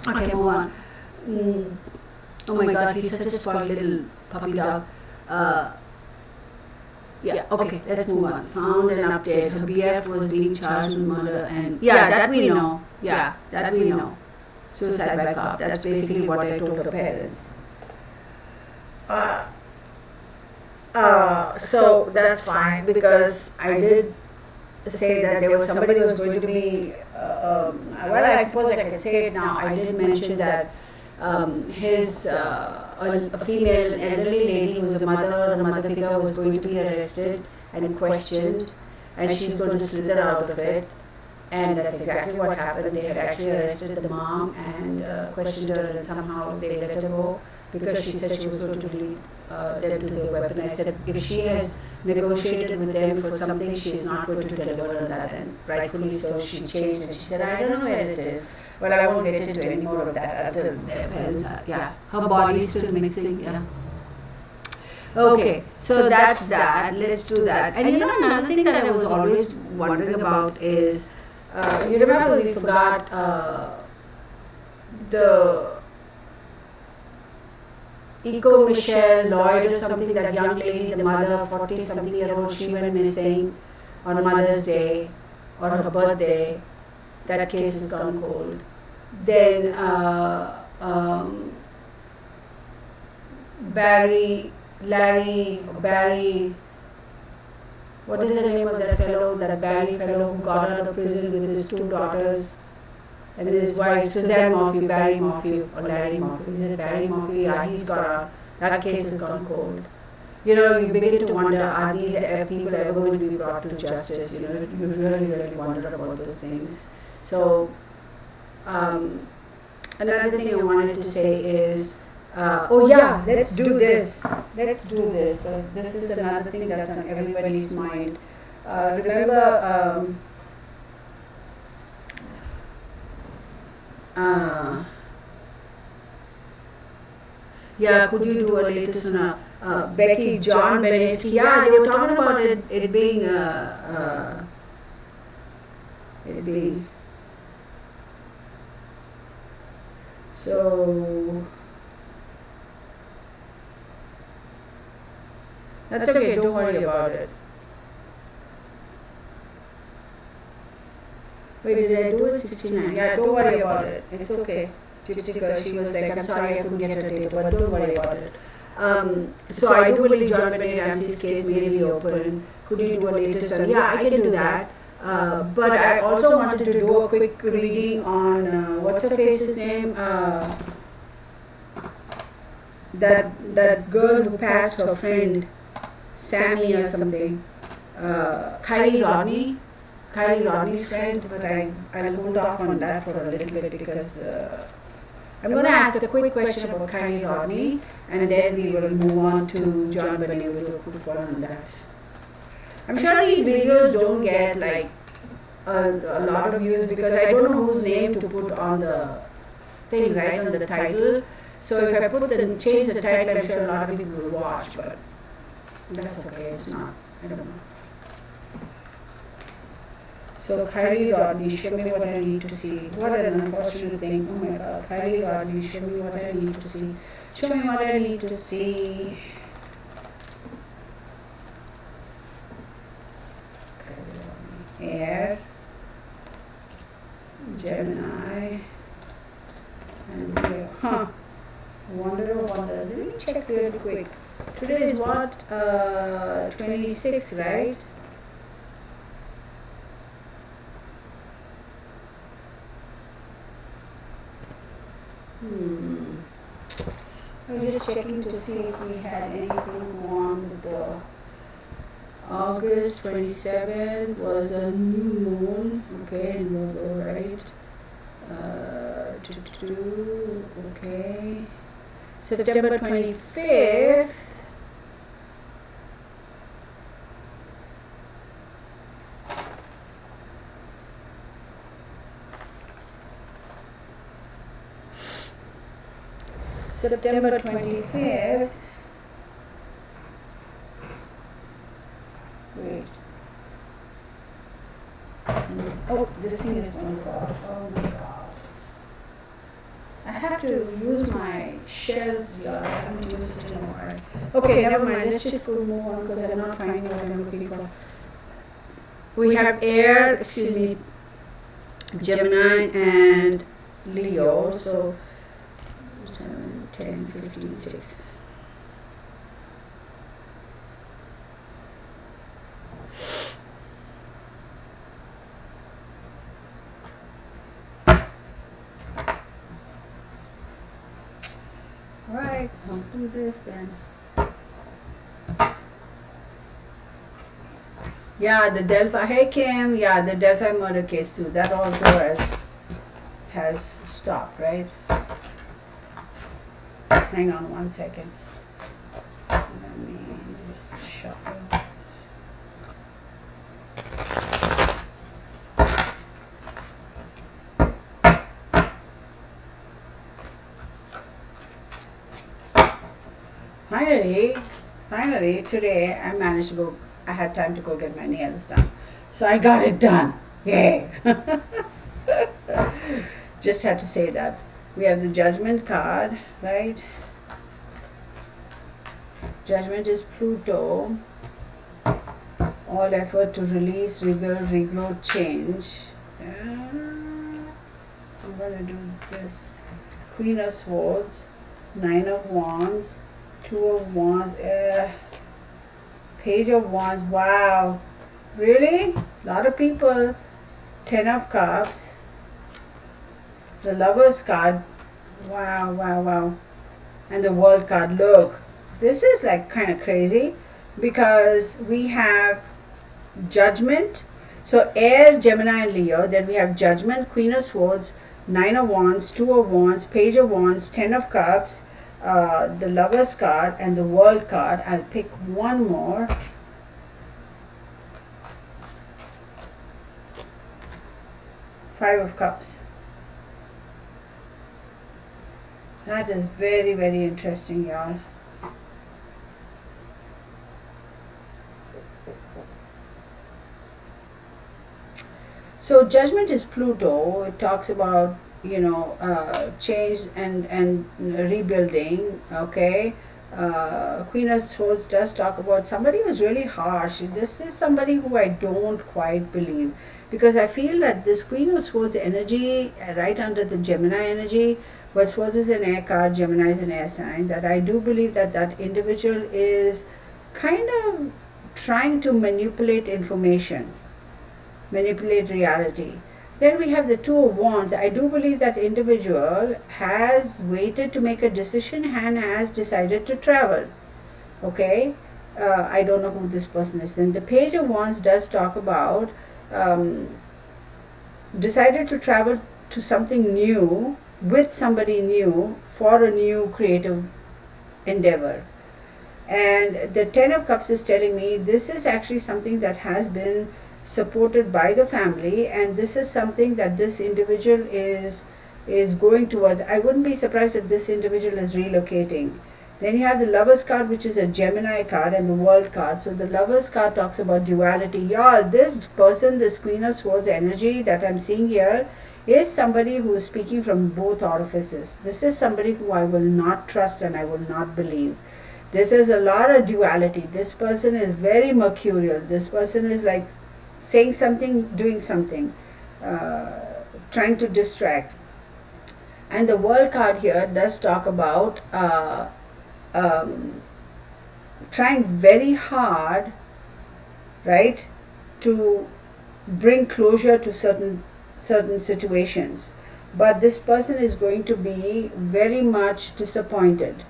Okay, move on. Oh my god, he's such a spoiled little puppy dog. Okay, let's move on. Found an update. Her BF was being charged with murder and... Yeah, that we know. Yeah, that we know. Suicide by cop. That's basically what I told her parents. So that's fine because I did say that there was somebody who was going to be, well, I suppose I can say it now. I did mention that a female elderly lady who was a mother figure was going to be arrested and questioned, and she's going to slither out of it. And that's exactly what happened. They had actually arrested the mom and questioned her, and somehow they let her go because she said she was going to lead them to the weapon. I said, if she has negotiated with them for something, she is not going to deliver on that. And rightfully so, she changed and she said, I don't know where it is. Well, I won't get into any more of that until their parents are, her body is still mixing, Okay, so that's that. Let's do that. And another thing that I was always wondering about is, you remember we forgot the Eco Michelle Lloyd or something, that young lady, the mother, 40-something-year-old, she went missing on Mother's Day, on her birthday. That case has gone cold. Then Barry, what is the name of that fellow, that Barry fellow who got out of prison with his 2 daughters and his wife, Suzanne Murphy, Barry Murphy, or Larry Murphy. Is it Barry Murphy? Yeah, he's got out. That case has gone cold. You begin to wonder, are these people ever going to be brought to justice? You really wonder about those things. So, another thing I wanted to say is, oh yeah, let's do this. Let's do this, because this is another thing that's on everybody's mind. Remember, yeah, could you do a latest on Becky John Benesky? Yeah, they were talking about it being it being so. That's okay. Don't worry about it. Wait, did I do it 69? Yeah, don't worry about it. It's okay. Gypsy girl, she was like, I'm sorry I couldn't get a date, but don't worry about it. So I do believe John Benet Ramsey's case may be open. Could you do a latest one? Yeah, I can do that. But I also wanted to do a quick reading on what's her face's name? That girl who passed her friend Sammy or something. Kylie Rodney's friend, but I'll hold off on that for a little bit because I'm going to ask a quick question about Kylie Rodney, and then we will move on to John Benet. We'll do a quick one on that. I'm sure these videos don't get like a lot of views because I don't know whose name to put on the thing, right, on the title. So if I change the title, I'm sure a lot of people will watch, but that's okay, it's not, I don't know. So Kylie Rodney, show me what I need to see. What an unfortunate thing. Oh my God, Kylie Rodney, show me what I need to see. Show me what I need to see. Kylie Rodney. Air, Gemini, and Leo. Huh. Wonder of wonders. Let me check real quick. Today is what? 26th, right? I was just checking to see if we had anything on the August 27th was a new moon. Okay, no, right. Okay. September 25th. September 25th. Wait. Oh, this thing is going to fall. Oh my God. I have to use my shells here. I haven't used it in a while. Okay, never mind. Let's just go move on because I'm not finding what I'm looking for. We have Air, excuse me, Gemini and Leo. So 7, 10, 15, 6. Alright, I'll do this then. Yeah, the Delphi, hey Kim, yeah, the Delphi murder case too. That also has stopped, right? Hang on one second. Let me just shuffle this. Finally, today I managed to go, I had time to go get my nails done. So I got it done. Yay! Just had to say that. We have the Judgment card, right? Judgment is Pluto. All effort to release, rebuild, regrow, change. I'm going to do this. Queen of Swords, 9 of Wands, 2 of Wands, Page of Wands. Wow. Really? A lot of people. 10 of Cups. The Lovers card. Wow. And the World card. Look. This is like kind of crazy because we have Judgment. So air, Gemini and Leo. Then we have Judgment, Queen of Swords, Nine of Wands, Two of Wands, Page of Wands, Ten of Cups, the Lovers card and the World card. I'll pick one more. Five of Cups. That is very, very interesting, y'all. So Judgment is Pluto. It talks about, change and rebuilding. Okay. Queen of Swords does talk about somebody who's really harsh. This is somebody who I don't quite believe, because I feel that this Queen of Swords energy, right under the Gemini energy, but Swords is an air card, Gemini is an air sign, that I do believe that that individual is kind of trying to manipulate information, manipulate reality. Then we have the Two of Wands. I do believe that individual has waited to make a decision and has decided to travel. Okay, I don't know who this person is. Then the Page of Wands does talk about decided to travel to something new with somebody new for a new creative endeavor. And the Ten of Cups is telling me this is actually something that has been supported by the family, and this is something that this individual is going towards. I wouldn't be surprised if this individual is relocating. Then you have the Lovers card, which is a Gemini card, and the World card. So the Lovers card talks about duality. Y'all, this person, this Queen of Swords energy that I'm seeing here, is somebody who is speaking from both orifices. This is somebody who I will not trust and I will not believe. This is a lot of duality. This person is very mercurial. This person is like saying something, doing something, trying to distract. And the World card here does talk about trying very hard, right, to bring closure to certain situations. But this person is going to be very much disappointed.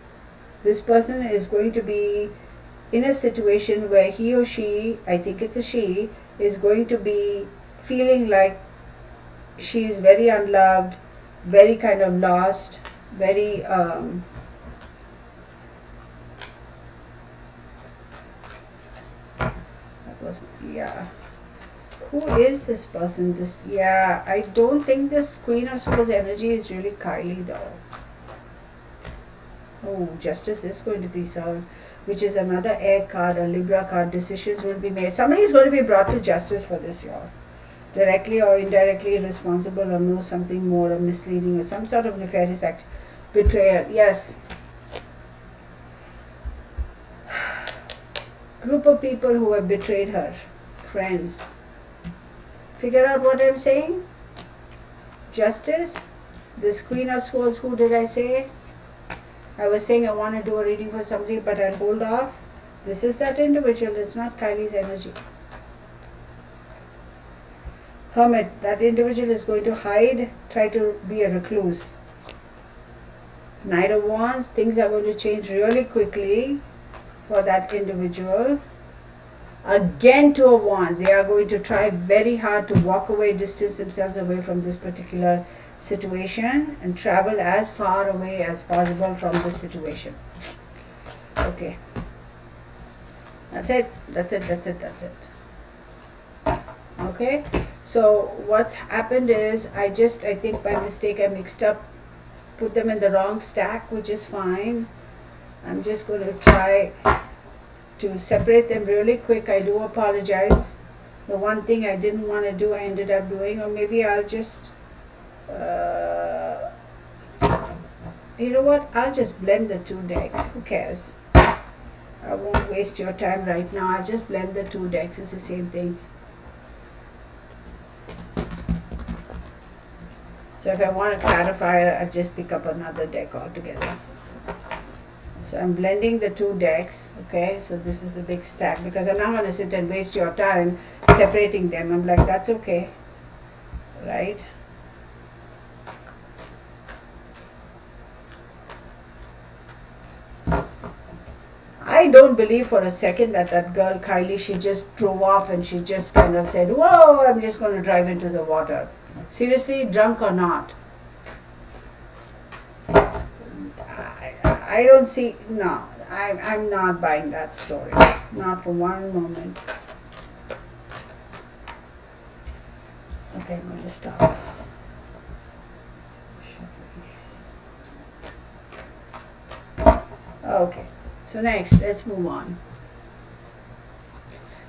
This person is going to be in a situation where he or she, I think it's a she, is going to be feeling like she is very unloved, very kind of lost, very that was, yeah. Who is this person? This, yeah, I don't think this Queen of Swords energy is really Kylie though. Oh, Justice is going to be served, which is another air card, a Libra card. Decisions will be made. Somebody is going to be brought to justice for this, y'all. Directly or indirectly responsible, or know something more, or misleading, or some sort of nefarious act. Betrayal, yes. Group of people who have betrayed her. Friends. Figure out what I'm saying? Justice. This Queen of Swords, who did I say? I was saying I want to do a reading for somebody, but I'll hold off. This is that individual. It's not Kylie's energy. Hermit. That individual is going to hide, try to be a recluse. Knight of Wands. Things are going to change really quickly for that individual. Again, Two of Wands. They are going to try very hard to walk away, distance themselves away from this particular situation and travel as far away as possible from this situation. Okay. That's it. Okay. So what happened is I think by mistake I mixed up, put them in the wrong stack, which is fine. I'm just going to try to separate them really quick. I do apologize. The one thing I didn't want to do I ended up doing, or maybe I'll just you know what, I'll just blend the two decks. Who cares? I won't waste your time right now. I'll just blend the two decks. It's the same thing. So if I want to clarify, I'll just pick up another deck altogether. So I'm blending the two decks. Okay, so this is the big stack, because I'm not going to sit and waste your time separating them. I'm like, that's okay, right? I I don't believe for a second that that girl Kylie, she just drove off and she just kind of said, "Whoa, I'm just going to drive into the water." Seriously, drunk or not, I don't see. No, I'm not buying that story. Not for one moment. Okay, I'm going to stop. Okay, so next, let's move on.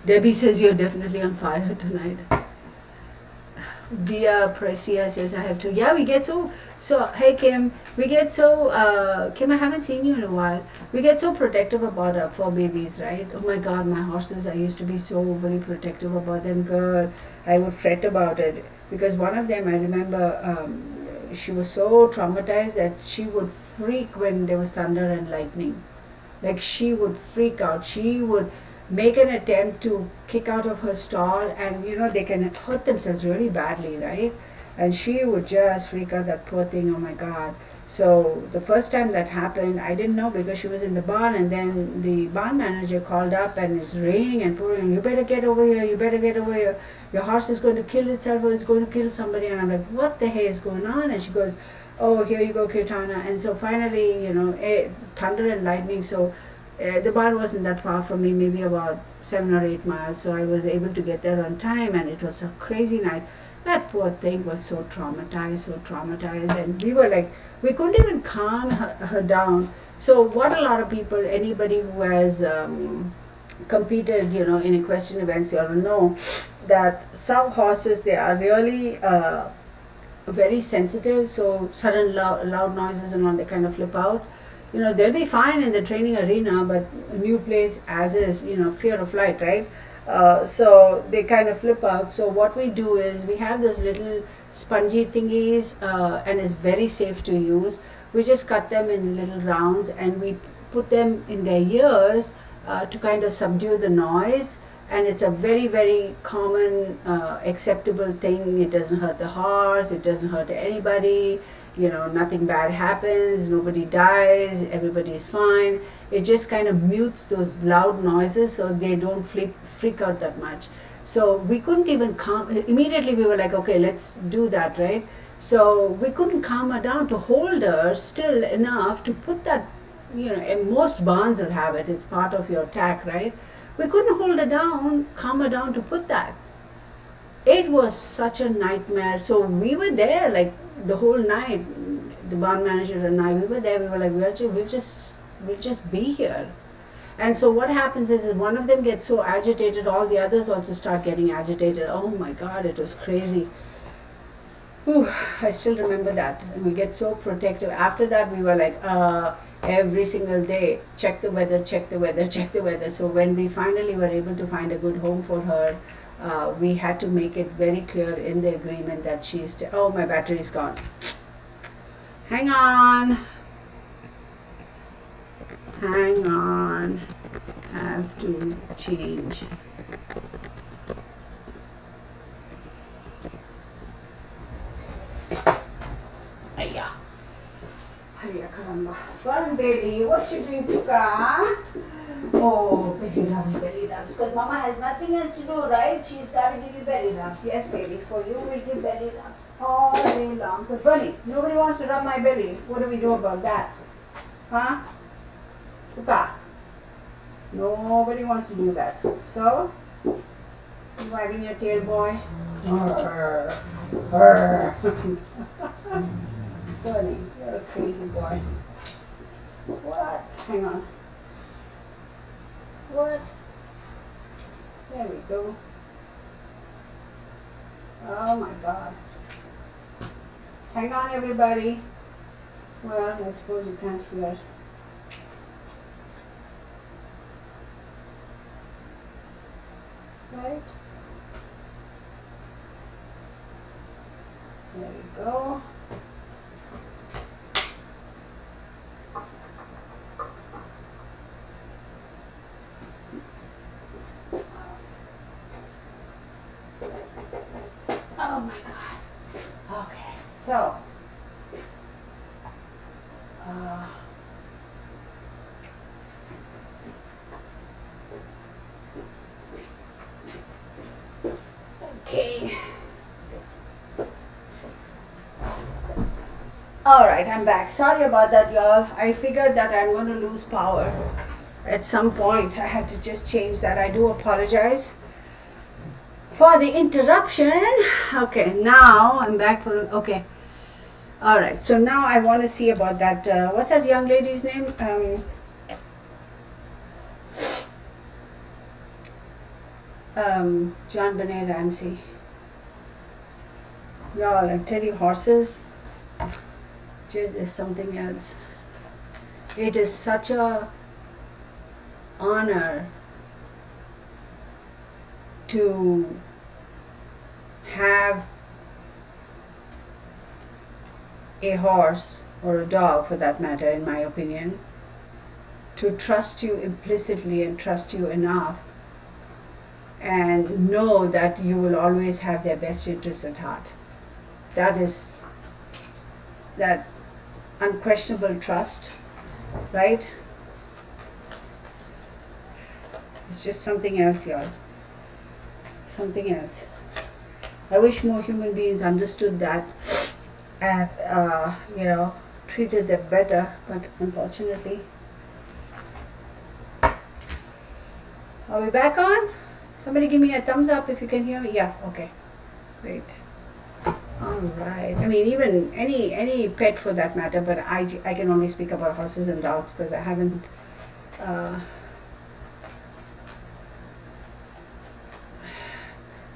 Debbie says you're definitely on fire tonight. Dia Precia says I have to. Yeah, we get so. Hey Kim, we get so. Kim, I haven't seen you in a while. We get so protective about our fur babies, right? Oh my God, my horses. I used to be so very protective about them. Girl, I would fret about it because one of them, I remember, she was so traumatized that she would freak when there was thunder and lightning. Like she would freak out. She would make an attempt to kick out of her stall, and they can hurt themselves really badly, right? And she would just freak out, that poor thing. Oh my God. So the first time that happened, I didn't know because she was in the barn, and then the barn manager called up, and it's raining and pouring. You better get over here, you better get over here, your horse is going to kill itself or it's going to kill somebody. And I'm like, what the hell is going on? And she goes, oh, here you go, Kirtana. And so finally, thunder and lightning. So the barn wasn't that far from me, maybe about 7 or 8 miles. So I was able to get there on time, and it was a crazy night. That poor thing was so traumatized, and we were like, we couldn't even calm her down. So what a lot of people, anybody who has competed, in equestrian events, you all know that some horses, they are really very sensitive. So sudden loud noises and all, they kind of flip out. They'll be fine in the training arena, but a new place as is, fear of flight, right? So they kind of flip out. So what we do is we have those little spongy thingies, and it's very safe to use. We just cut them in little rounds, and we put them in their ears to kind of subdue the noise. And it's a very, very common, acceptable thing. It doesn't hurt the horse, it doesn't hurt anybody. Nothing bad happens, nobody dies, everybody's fine. It just kind of mutes those loud noises so they don't freak out that much. So we couldn't even immediately we were like, okay, let's do that, right? So we couldn't calm her down to hold her still enough to put that, and most barns will have it, it's part of your tack, right? We couldn't hold her down, calm her down to put that. It was such a nightmare. So we were there like the whole night, the barn manager and I, we were there. We were like, we'll just be here. And so what happens is one of them gets so agitated, all the others also start getting agitated. Oh my God, it was crazy. Whew, I still remember that. And we get so protective. After that, we were like, every single day, check the weather. So when we finally were able to find a good home for her, we had to make it very clear in the agreement that she's. Oh, my battery's gone. Hang on. Have to change. Hiya, caramba. Fun, baby. What you doing, Puka? Oh, baby loves belly rubs. Because mama has nothing else to do, right? She's got to give you belly rubs. Yes, baby. For you, we'll give belly rubs all day long. But Bunny, nobody wants to rub my belly. What do we do about that? Huh? Puka? Nobody wants to do that. So, you wagging your tail, boy? Bunny, you're a crazy boy. What? Hang on. What? There we go. Oh my God. Hang on, everybody. Well, I suppose you can't hear. Right? There we go. Oh my God. Okay, so All right, I'm back. Sorry about that, y'all. I figured that I'm going to lose power at some point. I had to just change that. I do apologize for the interruption. Okay, now I'm back for. Okay. All right. So now I want to see about that. What's that young lady's name? John Benet Ramsey. Y'all, I tell you, horses just is something else. It is such a honor to have a horse or a dog, for that matter, in my opinion, to trust you implicitly and trust you enough and know that you will always have their best interests at heart. That is that unquestionable trust, right? It's just something else, y'all. Something else. I wish more human beings understood that and, treated them better, but unfortunately. Are we back on? Somebody give me a thumbs up if you can hear me. Yeah, okay. Great. All right. I mean, even any pet for that matter, but I can only speak about horses and dogs because I haven't.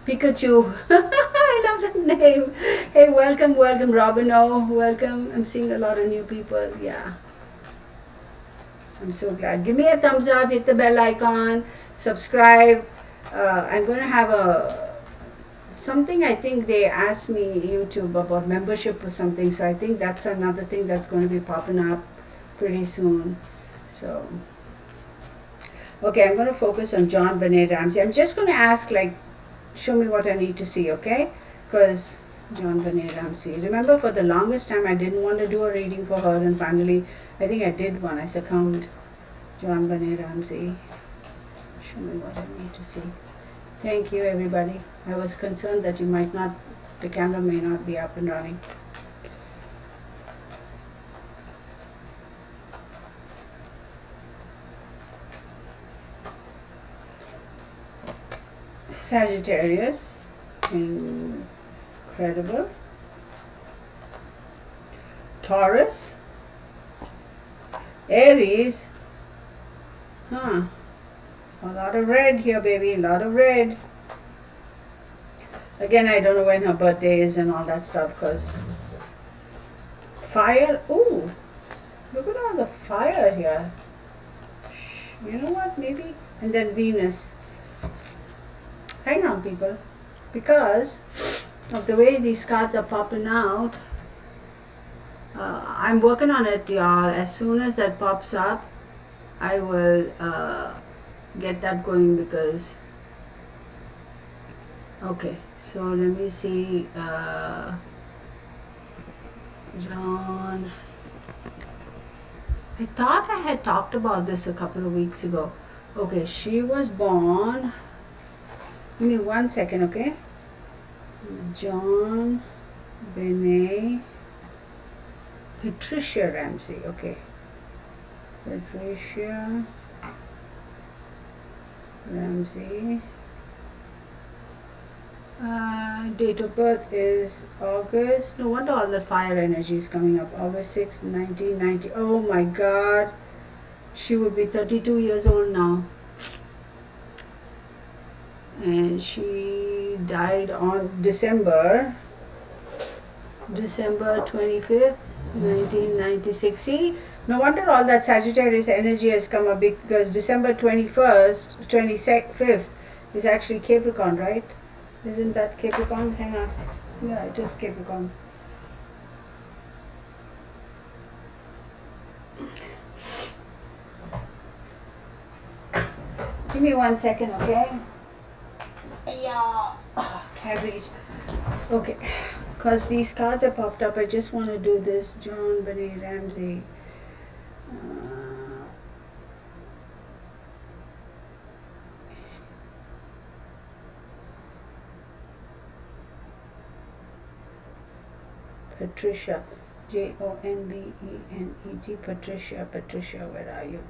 Pikachu. I love that name. Hey, welcome, Robin. Oh, welcome. I'm seeing a lot of new people. Yeah. I'm so glad. Give me a thumbs up, hit the bell icon, subscribe. I'm going to have something. I think they asked me YouTube about membership or something, so I think that's another thing that's going to be popping up pretty soon. So okay, I'm going to focus on John Benet Ramsey. I'm just going to ask, show me what I need to see, okay? Because John Benet Ramsey, remember, for the longest time I didn't want to do a reading for her, and finally I think I did one. I succumbed. John Benet Ramsey, show me what I need to see. Thank you, everybody. I was concerned that the camera may not be up and running. Sagittarius, incredible. Taurus, Aries, a lot of red here, baby, a lot of red. Again, I don't know when her birthday is and all that stuff, because fire, ooh, look at all the fire here. You know what, maybe, and then Venus. Hang on, people, because of the way these cards are popping out. I'm working on it, y'all. As soon as that pops up, I will get that going, because okay, so let me see. John, I thought I had talked about this a couple of weeks ago. Okay, she was born, give me 1 second, okay? John Benet Patricia Ramsey, okay. Patricia Ramsey. Date of birth is August. No wonder all the fire energy is coming up. August 6, 1990. Oh my God. She would be 32 years old now. And she died on December 25th, 1996. See, no wonder all that Sagittarius energy has come up, because December 21st, 25th is actually Capricorn, right? Isn't that Capricorn? Hang on. Yeah, it is Capricorn. Give me 1 second, okay? Yeah. Oh, can't reach. Okay. Because these cards are popped up, I just want to do this. John Benet Ramsey. Patricia. Jonbenet. Patricia, where are you?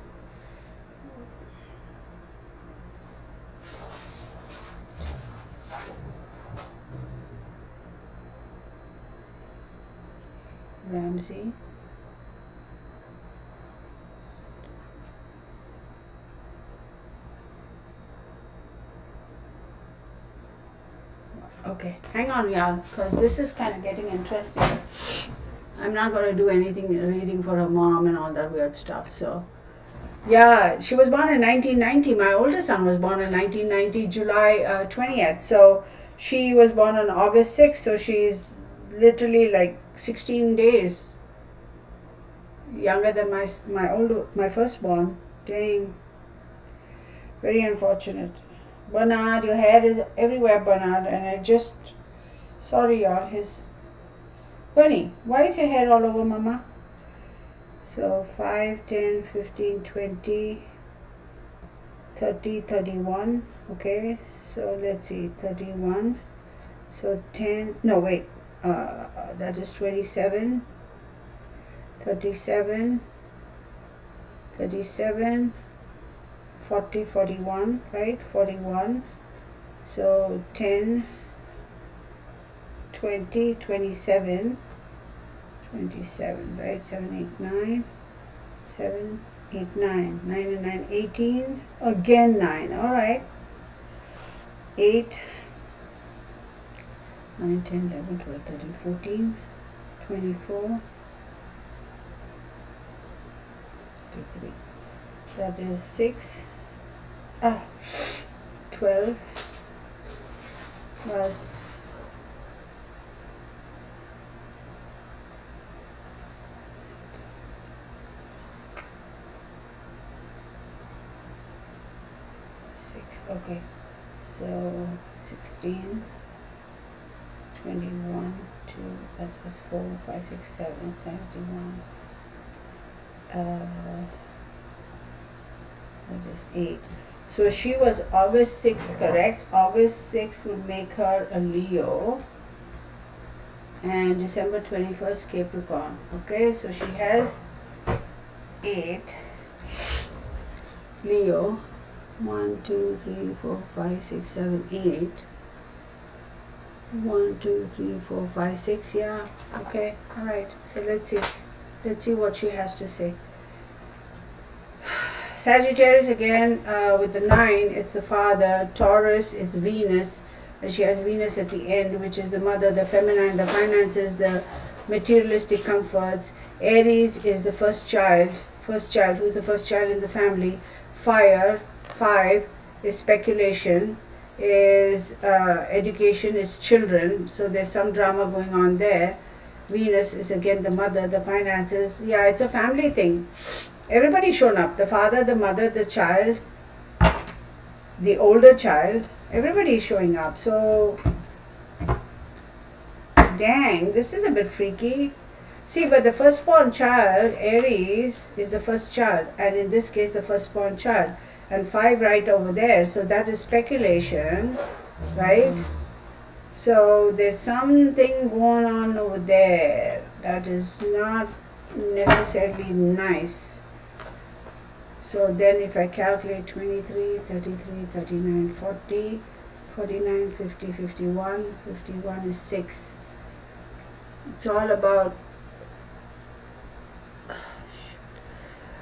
Ramsey. Okay, hang on, y'all, because this is kind of getting interesting. I'm not going to do anything reading for her mom and all that weird stuff. So, yeah, she was born in 1990. My oldest son was born in 1990, July 20th. So, she was born on August 6th. So, she's literally like 16 days younger than my firstborn. Dang. Very unfortunate. Bernard, your hair is everywhere, Bernard, and I just, sorry y'all, Bunny, why is your hair all over, Mama? So 5, 10, 15, 20, 30, 31, okay, so let's see, 31, so 10, no wait, that is 27, 37, 37, 40, 41, right? 41. So 10, 20, 27, 27, right? 7, 8, 9, 7, 8, 9, 9 and 9, 18, again 9, all right. 8, 9, 10, 11, 12, 13, 14, 24, 23. That is 6. 12 plus 6. Okay, so 16, 21, 2, that is 4, 5, 6, 7, 71. That is 8. So she was August 6th, correct? August 6th would make her a Leo. And December 21st, Capricorn. Okay, so she has 8. Leo. 1, 2, 3, 4, 5, 6, 7, 8. 1, 2, 3, 4, 5, 6. Yeah. Okay. Alright. So let's see. Let's see what she has to say. Sagittarius again with the 9, it's the father. Taurus, it's Venus, and she has Venus at the end, which is the mother, the feminine, the finances, the materialistic comforts. Aries is the first child, who's the first child in the family. Fire, 5 is speculation, is education, is children, so there's some drama going on there. Venus is again the mother, the finances. Yeah, it's a family thing. Everybody's shown up. The father, the mother, the child, the older child. Everybody's showing up. So, dang, this is a bit freaky. See, but the firstborn child, Aries, is the first child. And in this case, the firstborn child. And 5 right over there. So that is speculation, right? So there's something going on over there that is not necessarily nice. So then if I calculate 23, 33, 39, 40, 49, 50, 51, 51 is 6. It's all about,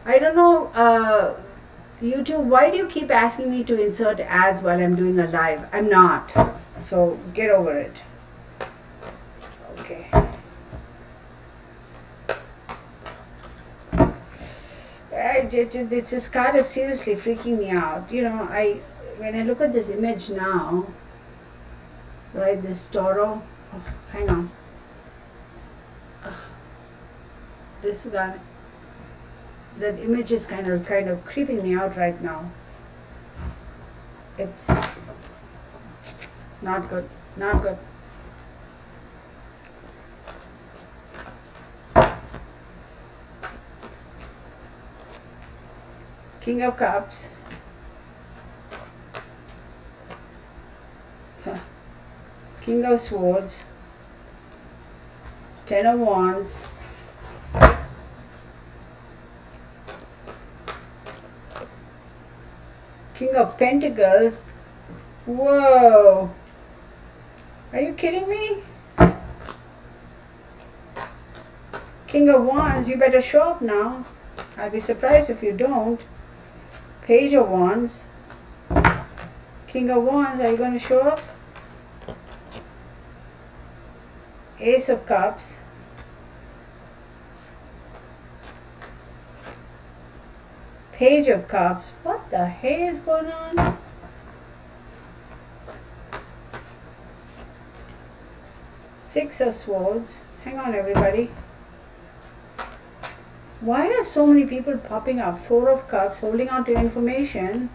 I don't know, YouTube, why do you keep asking me to insert ads while I'm doing a live? I'm not. So get over it. Okay. This card is seriously freaking me out. You know, when I look at this image now, right, this Toro, hang on. This guy, that image is kind of creeping me out right now. It's not good, not good. King of Cups. King of Swords. 10 of Wands. King of Pentacles. Whoa. Are you kidding me? King of Wands, you better show up now. I'll be surprised if you don't. Page of Wands. King of Wands, are you going to show up? Ace of Cups. Page of Cups. What the hell is going on? Six of Swords. Hang on, everybody. Why are so many people popping up? Four of Cups, holding on to information.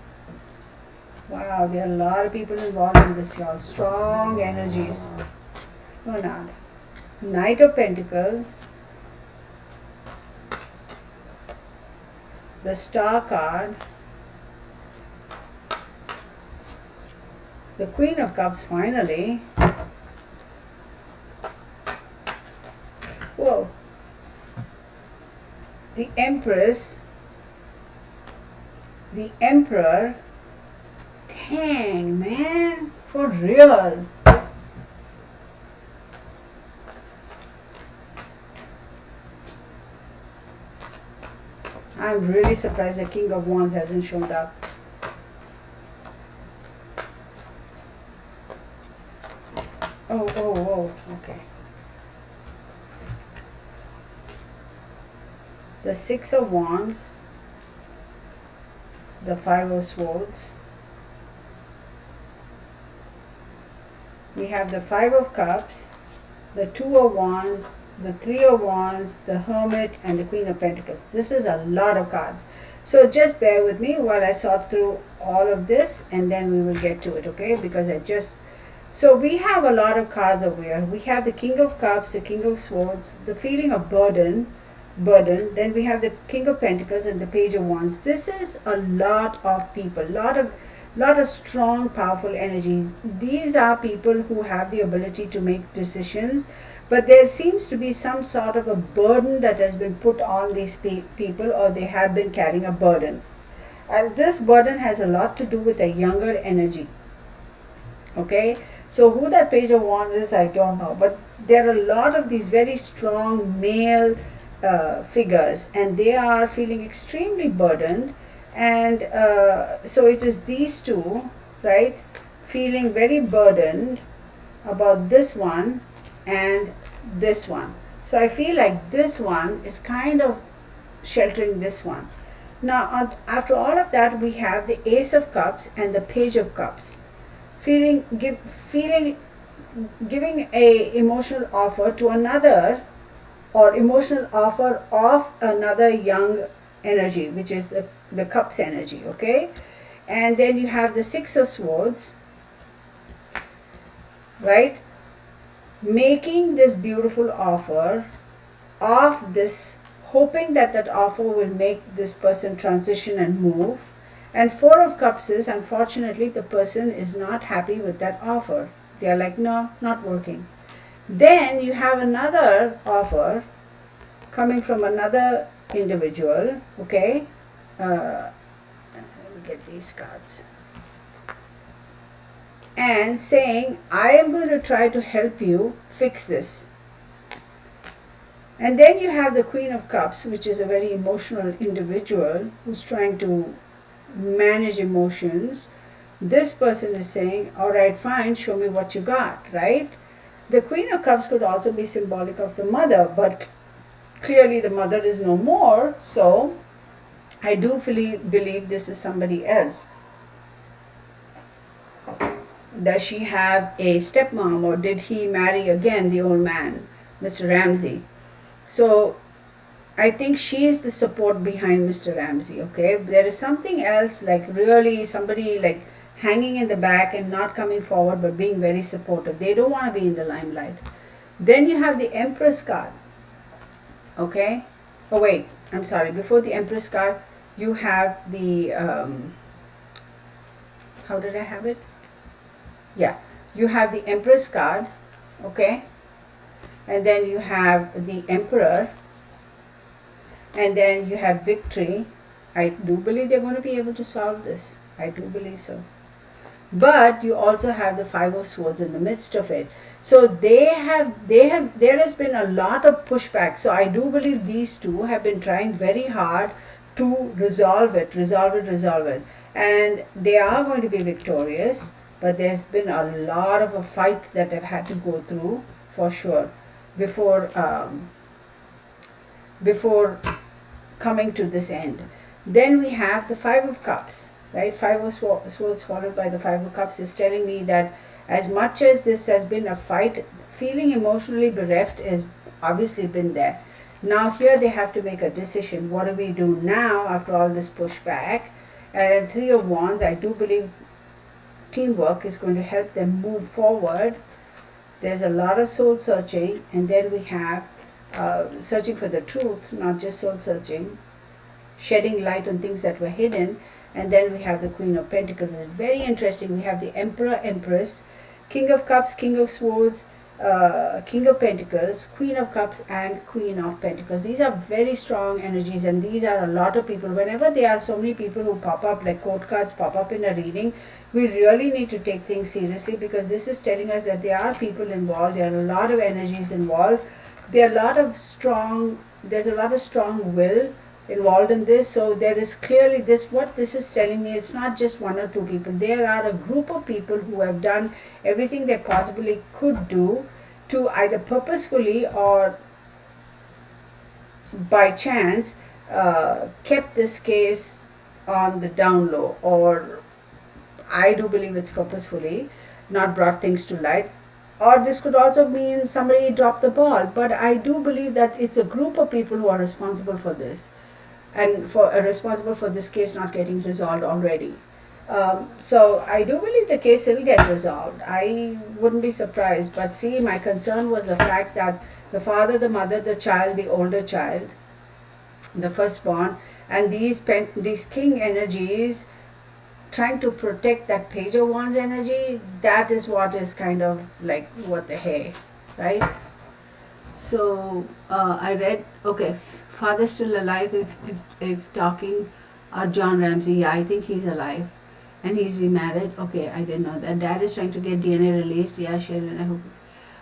Wow, there are a lot of people involved in this, y'all. Strong energies. No, not. Knight of Pentacles. The Star card. The Queen of Cups, finally. Whoa. The Empress. The Emperor. Dang, man. For real. I'm really surprised the King of Wands hasn't shown up. Oh, okay. The Six of Wands. The Five of Swords. We have the Five of Cups, the Two of Wands, the Three of Wands, the Hermit, and the Queen of Pentacles. This is a lot of cards. So just bear with me while I sort through all of this, and then we will get to it, okay? Because so we have a lot of cards over here. We have the King of Cups, the King of Swords, the feeling of burden. Then we have the King of Pentacles and the Page of Wands. This is a lot of people, lot of strong, powerful energy. These are people who have the ability to make decisions, but there seems to be some sort of a burden that has been put on these people, or they have been carrying a burden. And this burden has a lot to do with a younger energy. Okay, so who that Page of Wands is, I don't know, but there are a lot of these very strong male figures, and they are feeling extremely burdened. And so it is these two, right, feeling very burdened about this one and this one. So I feel like this one is kind of sheltering this one. Now, after all of that, we have the Ace of Cups and the Page of Cups, giving a emotional offer to another, or emotional offer of another young energy, which is the Cups energy, okay? And then you have the Six of Swords, right? Making this beautiful offer of this, hoping that that offer will make this person transition and move. And Four of Cups is, unfortunately, the person is not happy with that offer. They are like, no, not working. Then you have another offer coming from another individual, okay? Let me get these cards. And saying, I am going to try to help you fix this. And then you have the Queen of Cups, which is a very emotional individual who's trying to manage emotions. This person is saying, all right, fine, show me what you got, right? The Queen of Cups could also be symbolic of the mother, but clearly the mother is no more, so I do believe this is somebody else. Does she have a stepmom, or did he marry again the old man, Mr. Ramsey? So I think she is the support behind Mr. Ramsey, okay? There is something else, like really somebody like hanging in the back and not coming forward, but being very supportive. They don't want to be in the limelight. Then you have the Empress card, okay? Oh wait, I'm sorry, before the Empress card, you have the, how did I have it? Yeah, you have the Empress card, okay? And then you have the Emperor, and then you have Victory. I do believe they're going to be able to solve this. I do believe so. But you also have the Five of Swords in the midst of it. So there has been a lot of pushback. So I do believe these two have been trying very hard to resolve it. And they are going to be victorious, but there's been a lot of a fight that they've had to go through for sure before before coming to this end. Then we have the Five of Cups, right? Five of Swords followed by the Five of Cups is telling me that as much as this has been a fight, feeling emotionally bereft has obviously been there. Now here they have to make a decision. What do we do now after all this pushback? And Three of Wands, I do believe teamwork is going to help them move forward. There's a lot of soul searching, and then we have searching for the truth, not just soul searching, shedding light on things that were hidden. And then we have the Queen of Pentacles. It's very interesting. We have the Emperor, Empress, King of Cups, King of Swords, King of Pentacles, Queen of Cups, and Queen of Pentacles. These are very strong energies, and these are a lot of people. Whenever there are so many people who pop up, like quote cards pop up in a reading, we really need to take things seriously, because this is telling us that there are people involved. There are a lot of energies involved. There's a lot of strong will involved in this. So there is clearly what this is telling me, it's not just one or two people. There are a group of people who have done everything they possibly could do to either purposefully or by chance kept this case on the down low, or I do believe it's purposefully not brought things to light. Or this could also mean somebody dropped the ball, but I do believe that it's a group of people who are responsible for this, and responsible for this case not getting resolved already. So I do believe the case will get resolved. I wouldn't be surprised. But see, my concern was the fact that the father, the mother, the child, the older child, the firstborn, and these king energies trying to protect that Page of Wands energy, that is what is kind of like, what the hey, right? So I read, okay, father's still alive if talking, or John Ramsey, yeah, I think he's alive. And he's remarried. Okay, I didn't know that. Dad is trying to get DNA released. Yeah, Sharon, I hope.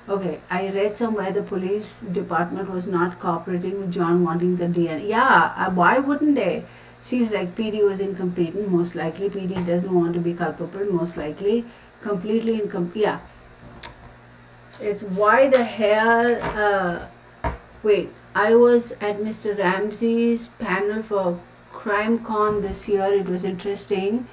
Okay, I read somewhere the police department was not cooperating with John wanting the DNA. Yeah, why wouldn't they? Seems like PD was incompetent, most likely. PD doesn't want to be culpable, most likely. Completely incompetent. Yeah. It's why the hell. Wait, I was at Mr. Ramsey's panel for CrimeCon this year. It was interesting.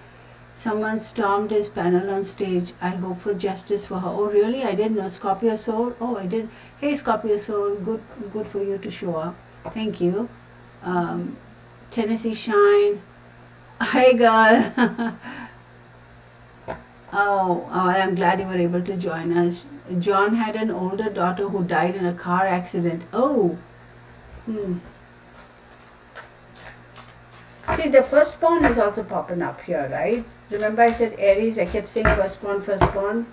Someone stormed his panel on stage. I hope for justice for her. Oh, really? I didn't know. Scorpio Soul? Oh, I did. Hey, Scorpio Soul. Good for you to show up. Thank you. Tennessee Shine. Hi, girl. Oh, I'm glad you were able to join us. John had an older daughter who died in a car accident. Oh. See, the firstborn is also popping up here, right? Remember I said Aries, I kept saying firstborn.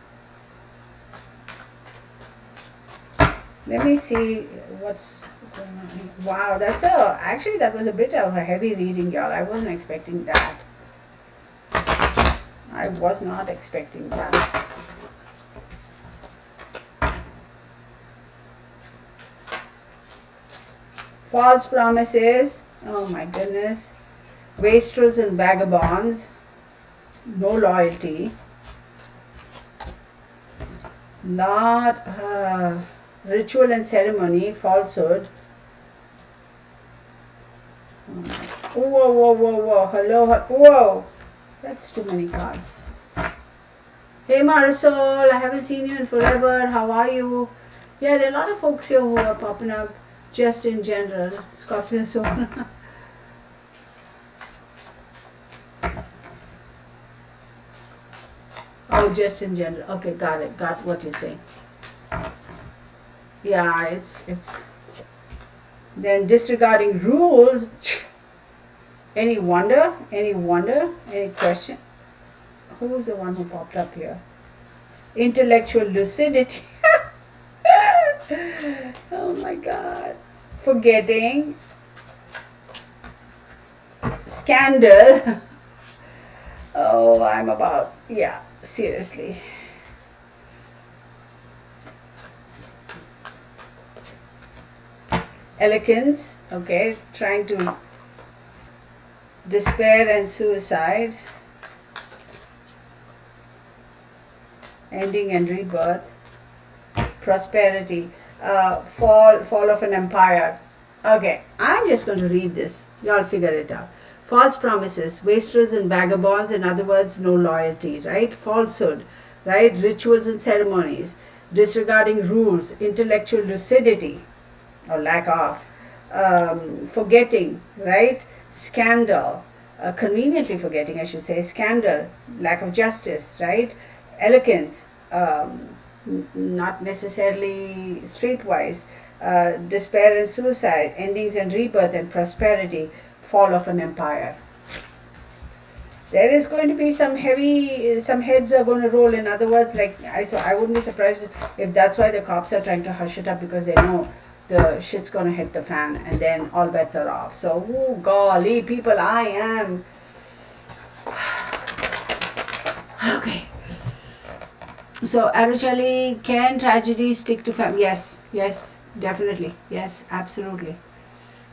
Let me see what's going on here. Wow, actually that was a bit of a heavy reading, y'all. I wasn't expecting that. I was not expecting that. False promises. Oh my goodness. Wastrels and vagabonds. No loyalty. Not ritual and ceremony. Falsehood. Whoa. Hello. Whoa. That's too many cards. Hey Marisol, I haven't seen you in forever. How are you? Yeah, there are a lot of folks here who are popping up just in general. Scorpio Soul. Oh, just in general. Okay, got it. Got what you're saying. Yeah, it's then disregarding rules. Any wonder? Any question? Who was the one who popped up here? Intellectual lucidity. Oh my God. Forgetting. Scandal. Oh, I'm about, yeah, seriously. Elegance, okay, trying to despair and suicide, ending and rebirth, prosperity, fall of an empire. Okay, I'm just going to read this. Y'all figure it out. False promises, wastrels and vagabonds, in other words, no loyalty, right? Falsehood, right? Rituals and ceremonies, disregarding rules, intellectual lucidity or lack of, forgetting, right? Scandal, conveniently forgetting, I should say, scandal, lack of justice, right? Eloquence, not necessarily streetwise, despair and suicide, endings and rebirth and prosperity, fall of an empire. There is going to be some heads are going to roll. In other words, I wouldn't be surprised if that's why the cops are trying to hush it up, because they know the shit's going to hit the fan and then all bets are off. So, oh golly, people, I am. Okay. So, Araceli, can tragedy stick to family? Yes, definitely. Yes, absolutely.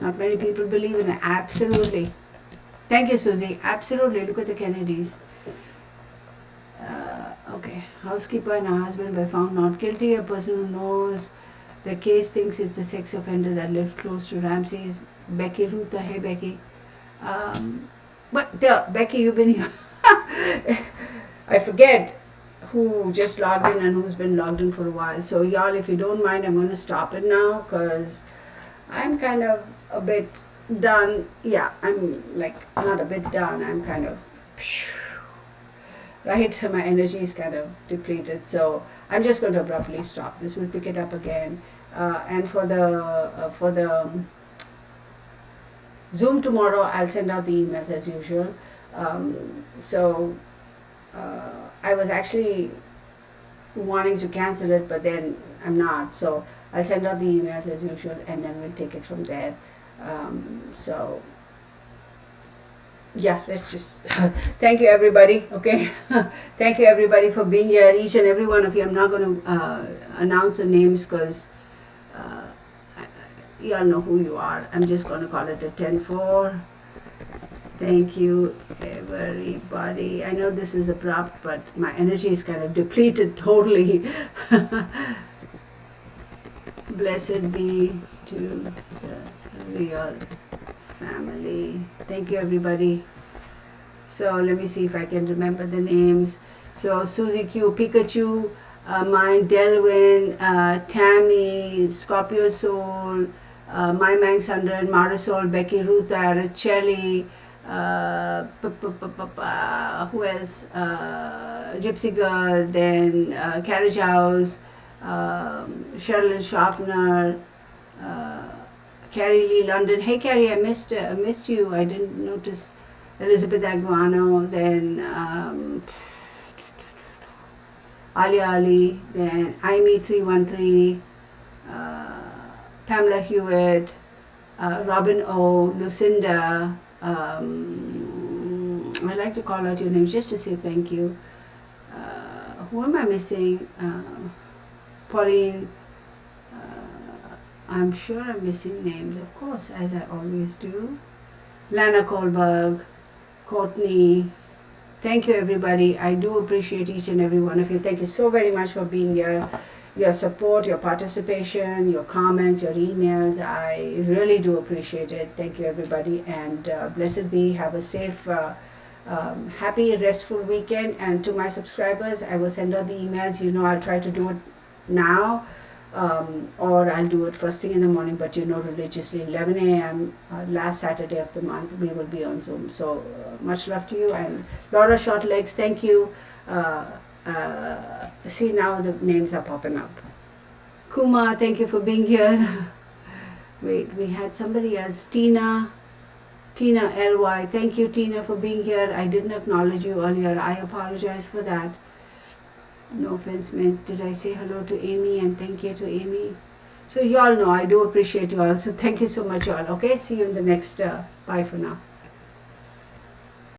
Not many people believe in it. Absolutely. Thank you, Susie. Absolutely. Look at the Kennedys. Okay. Housekeeper and her husband were found not guilty. A person who knows the case thinks it's a sex offender that lived close to Ramsey's. Becky Ruther. Hey, Becky. Becky, you've been here. I forget who just logged in and who's been logged in for a while. So, y'all, if you don't mind, I'm going to stop it now because I'm kind of a bit done. Yeah, I'm like not a bit done. I'm kind of right. My energy is kind of depleted. So I'm just going to abruptly stop. This will pick it up again. And for the Zoom tomorrow, I'll send out the emails as usual. I was actually wanting to cancel it, but then I'm not. So I'll send out the emails as usual, and then we'll take it from there. Yeah, let's just thank you everybody. Okay, thank you everybody for being here. Each and every one of you. I'm not going to announce the names because y'all know who you are. I'm just going to call it a 10-4. Thank you, everybody. I know this is abrupt, but my energy is kind of depleted totally. Blessed be to the real family. Thank you, everybody. So let me see if I can remember the names. So Susie Q, Pikachu, mine, Delwyn, Tammy, Scorpio Soul, My Manx 100, Marisol, Becky Ruth, Araceli, who else? Gypsy Girl, then Carriage House, Sherilyn Schaffner, Carrie Lee London. Hey Carrie, I missed you. I didn't notice. Elizabeth Aguano, then Ali Ali, then Amy 313, Pamela Hewitt, Robin O, Lucinda. I like to call out your names just to say thank you. Who am I missing? Pauline. I'm sure I'm missing names, of course, as I always do. Lana Kohlberg, Courtney. Thank you, everybody. I do appreciate each and every one of you. Thank you so very much for being here. Your support, your participation, your comments, your emails. I really do appreciate it. Thank you, everybody. And blessed be. Have a safe, happy, restful weekend. And to my subscribers, I will send out the emails. You know, I'll try to do it now. Or I'll do it first thing in the morning, but religiously 11 a.m. Last Saturday of the month we will be on Zoom. So much love to you, and Laura Shortlegs, thank you. See, now the names are popping up. Kuma, thank you for being here. Wait, we had somebody else. Tina LY, thank you Tina for being here. I didn't acknowledge you earlier. I apologize for that. No offense meant. Did I say hello to Amy and thank you to Amy? So you all know I do appreciate you all. So thank you so much, y'all. Okay, see you in the next. Bye for now.